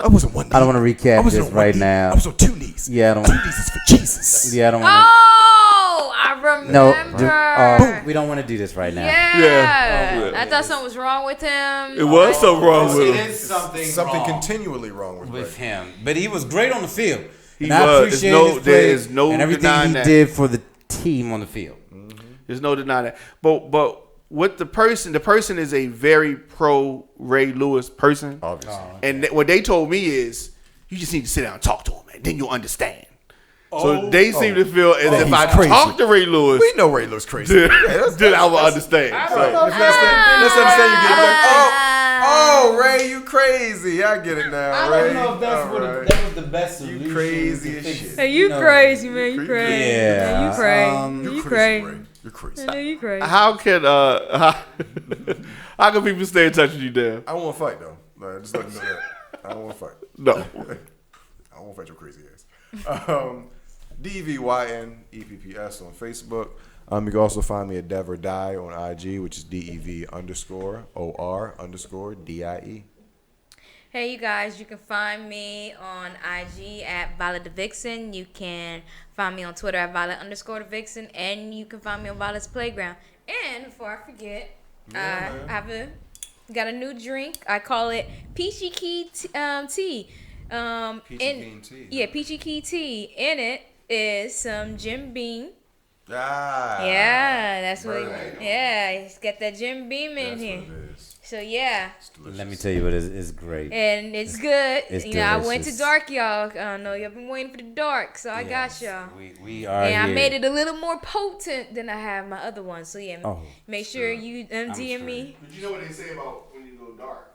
I wasn't one knee. I don't want to recap this on one right knee. now. I was on 2 knees. Yeah, I don't. 2 knees is for Jesus. Yeah, I don't want Oh, I remember. to. We don't want to do this right now. Yeah. I thought something was wrong with him. It was so wrong with It him. is something Something wrong continually wrong with with Ray. him, but he was great on the field. He And I was. appreciate There's no- his play there is no and everything denying he that. did for the team on the field. There's no denying that. But what the person is a very pro Ray Lewis person. Obviously. And what they told me is, you just need to sit down and talk to him, man. Then you'll understand. So they seem to feel as if I crazy. talk to Ray Lewis, We know Ray Lewis crazy. then I will understand. Let's understand you get it back. Oh, Ray, you crazy. I get it now, I Ray. don't know if that's All what right. that was the best solution. You crazy to as fix shit. Hey, you crazy, man. You crazy. Yeah. Man, you crazy. You're You Crazy, crazy. Ray. You're crazy. I know you crazy. How can how can people stay in touch with you, Dan? I don't want to fight, though. Like, just let you know that. I don't want to fight. No. I don't want to fight your crazy ass. DEVYNEPPS on Facebook. You can also find me at Dev or Die on IG, which is DEV_OR_DIE. Hey, you guys, you can find me on IG at Violet the Vixen. You can find me on Twitter at Violet_the_Vixen. And you can find me on Violet's Playground. And before I forget, I got a new drink. I call it Peachy Key Tea. Peachy Bean Tea. Yeah, Peachy Key Tea. In it is some Jim Beam. Ah. Yeah, that's what. Right. Yeah, it's got that Jim Beam in That's here. what it is. So yeah, Let me tell you what is great. and it's good. It's I went to delicious. dark, y'all. I know y'all been waiting for the dark, so I got y'all. We are And here. I made it a little more potent than I have my other one. So yeah, Oh, make sure you DM sure. me. But you know what they say about when you go dark?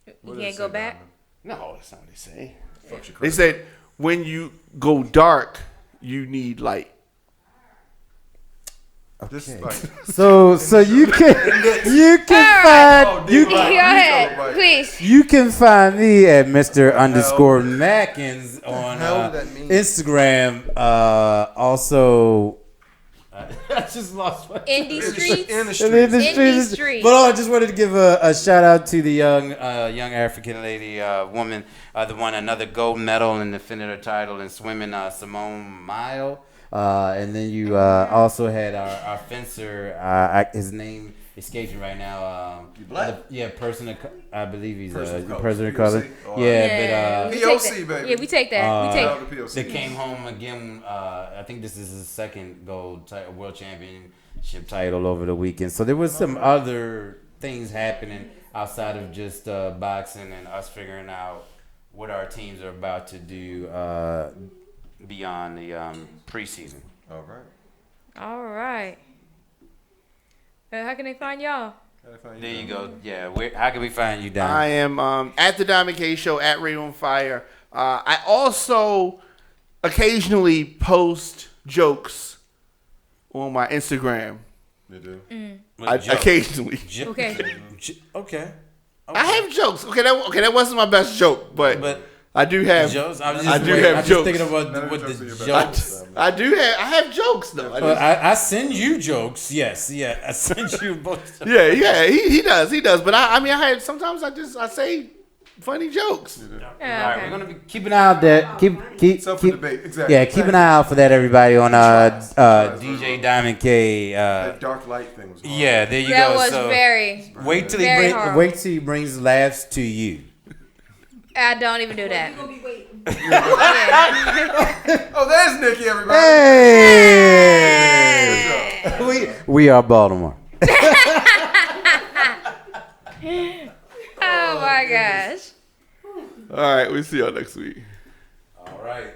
You can't go back. No, that's not what they say. Fuck you, They crazy. said when you go dark, you need light. This is like, So you can find oh, You dude, can like, go ahead, you know, like, please. you can find me at Mr_Mackins on hell did that mean? Instagram. Also, I just lost my. Indie streets. in the In street. the Indie streets. streets. But I just wanted to give a shout out to the young African lady, woman, another gold medal and defended her title in swimming, Simone Mile. And then you also had our fencer. His name escapes me right now. Person of I believe he's Person of person of color. color. POC. Yeah, we POC, take that. baby. Yeah, we take that. we take. Shout out to POC. They came home again. I think this is his second world championship title over the weekend. So there was some other things happening outside of just boxing and us figuring out what our teams are about to do beyond the preseason. All right. All right. How can they find y'all? There you go. Yeah. How can we find you, Don? I am at the Diamond K Show at Ray on Fire. I also occasionally post jokes on my Instagram. You do. Occasionally, Okay. Okay. I have jokes. Okay, that wasn't my best joke, but I do have jokes. I do have I'm jokes. just thinking about what the jokes. I have jokes though. I send you jokes. Yes, yeah. I send you both. Yeah. He does. But I sometimes I say funny jokes. All right, we're gonna be keep an eye out that. Keep debate. Exactly. Yeah, keep an eye out for that, everybody, on DJ Diamond K. That dark light thing was hard. Yeah, there you That go. was So very wait till very hard. wait till he brings laughs to you. I don't even do that. You're gonna be waiting. Yeah. Oh, there's Nikki, everybody. Hey, we are Baltimore. Oh my gosh. All right, we'll see y'all next week. All right.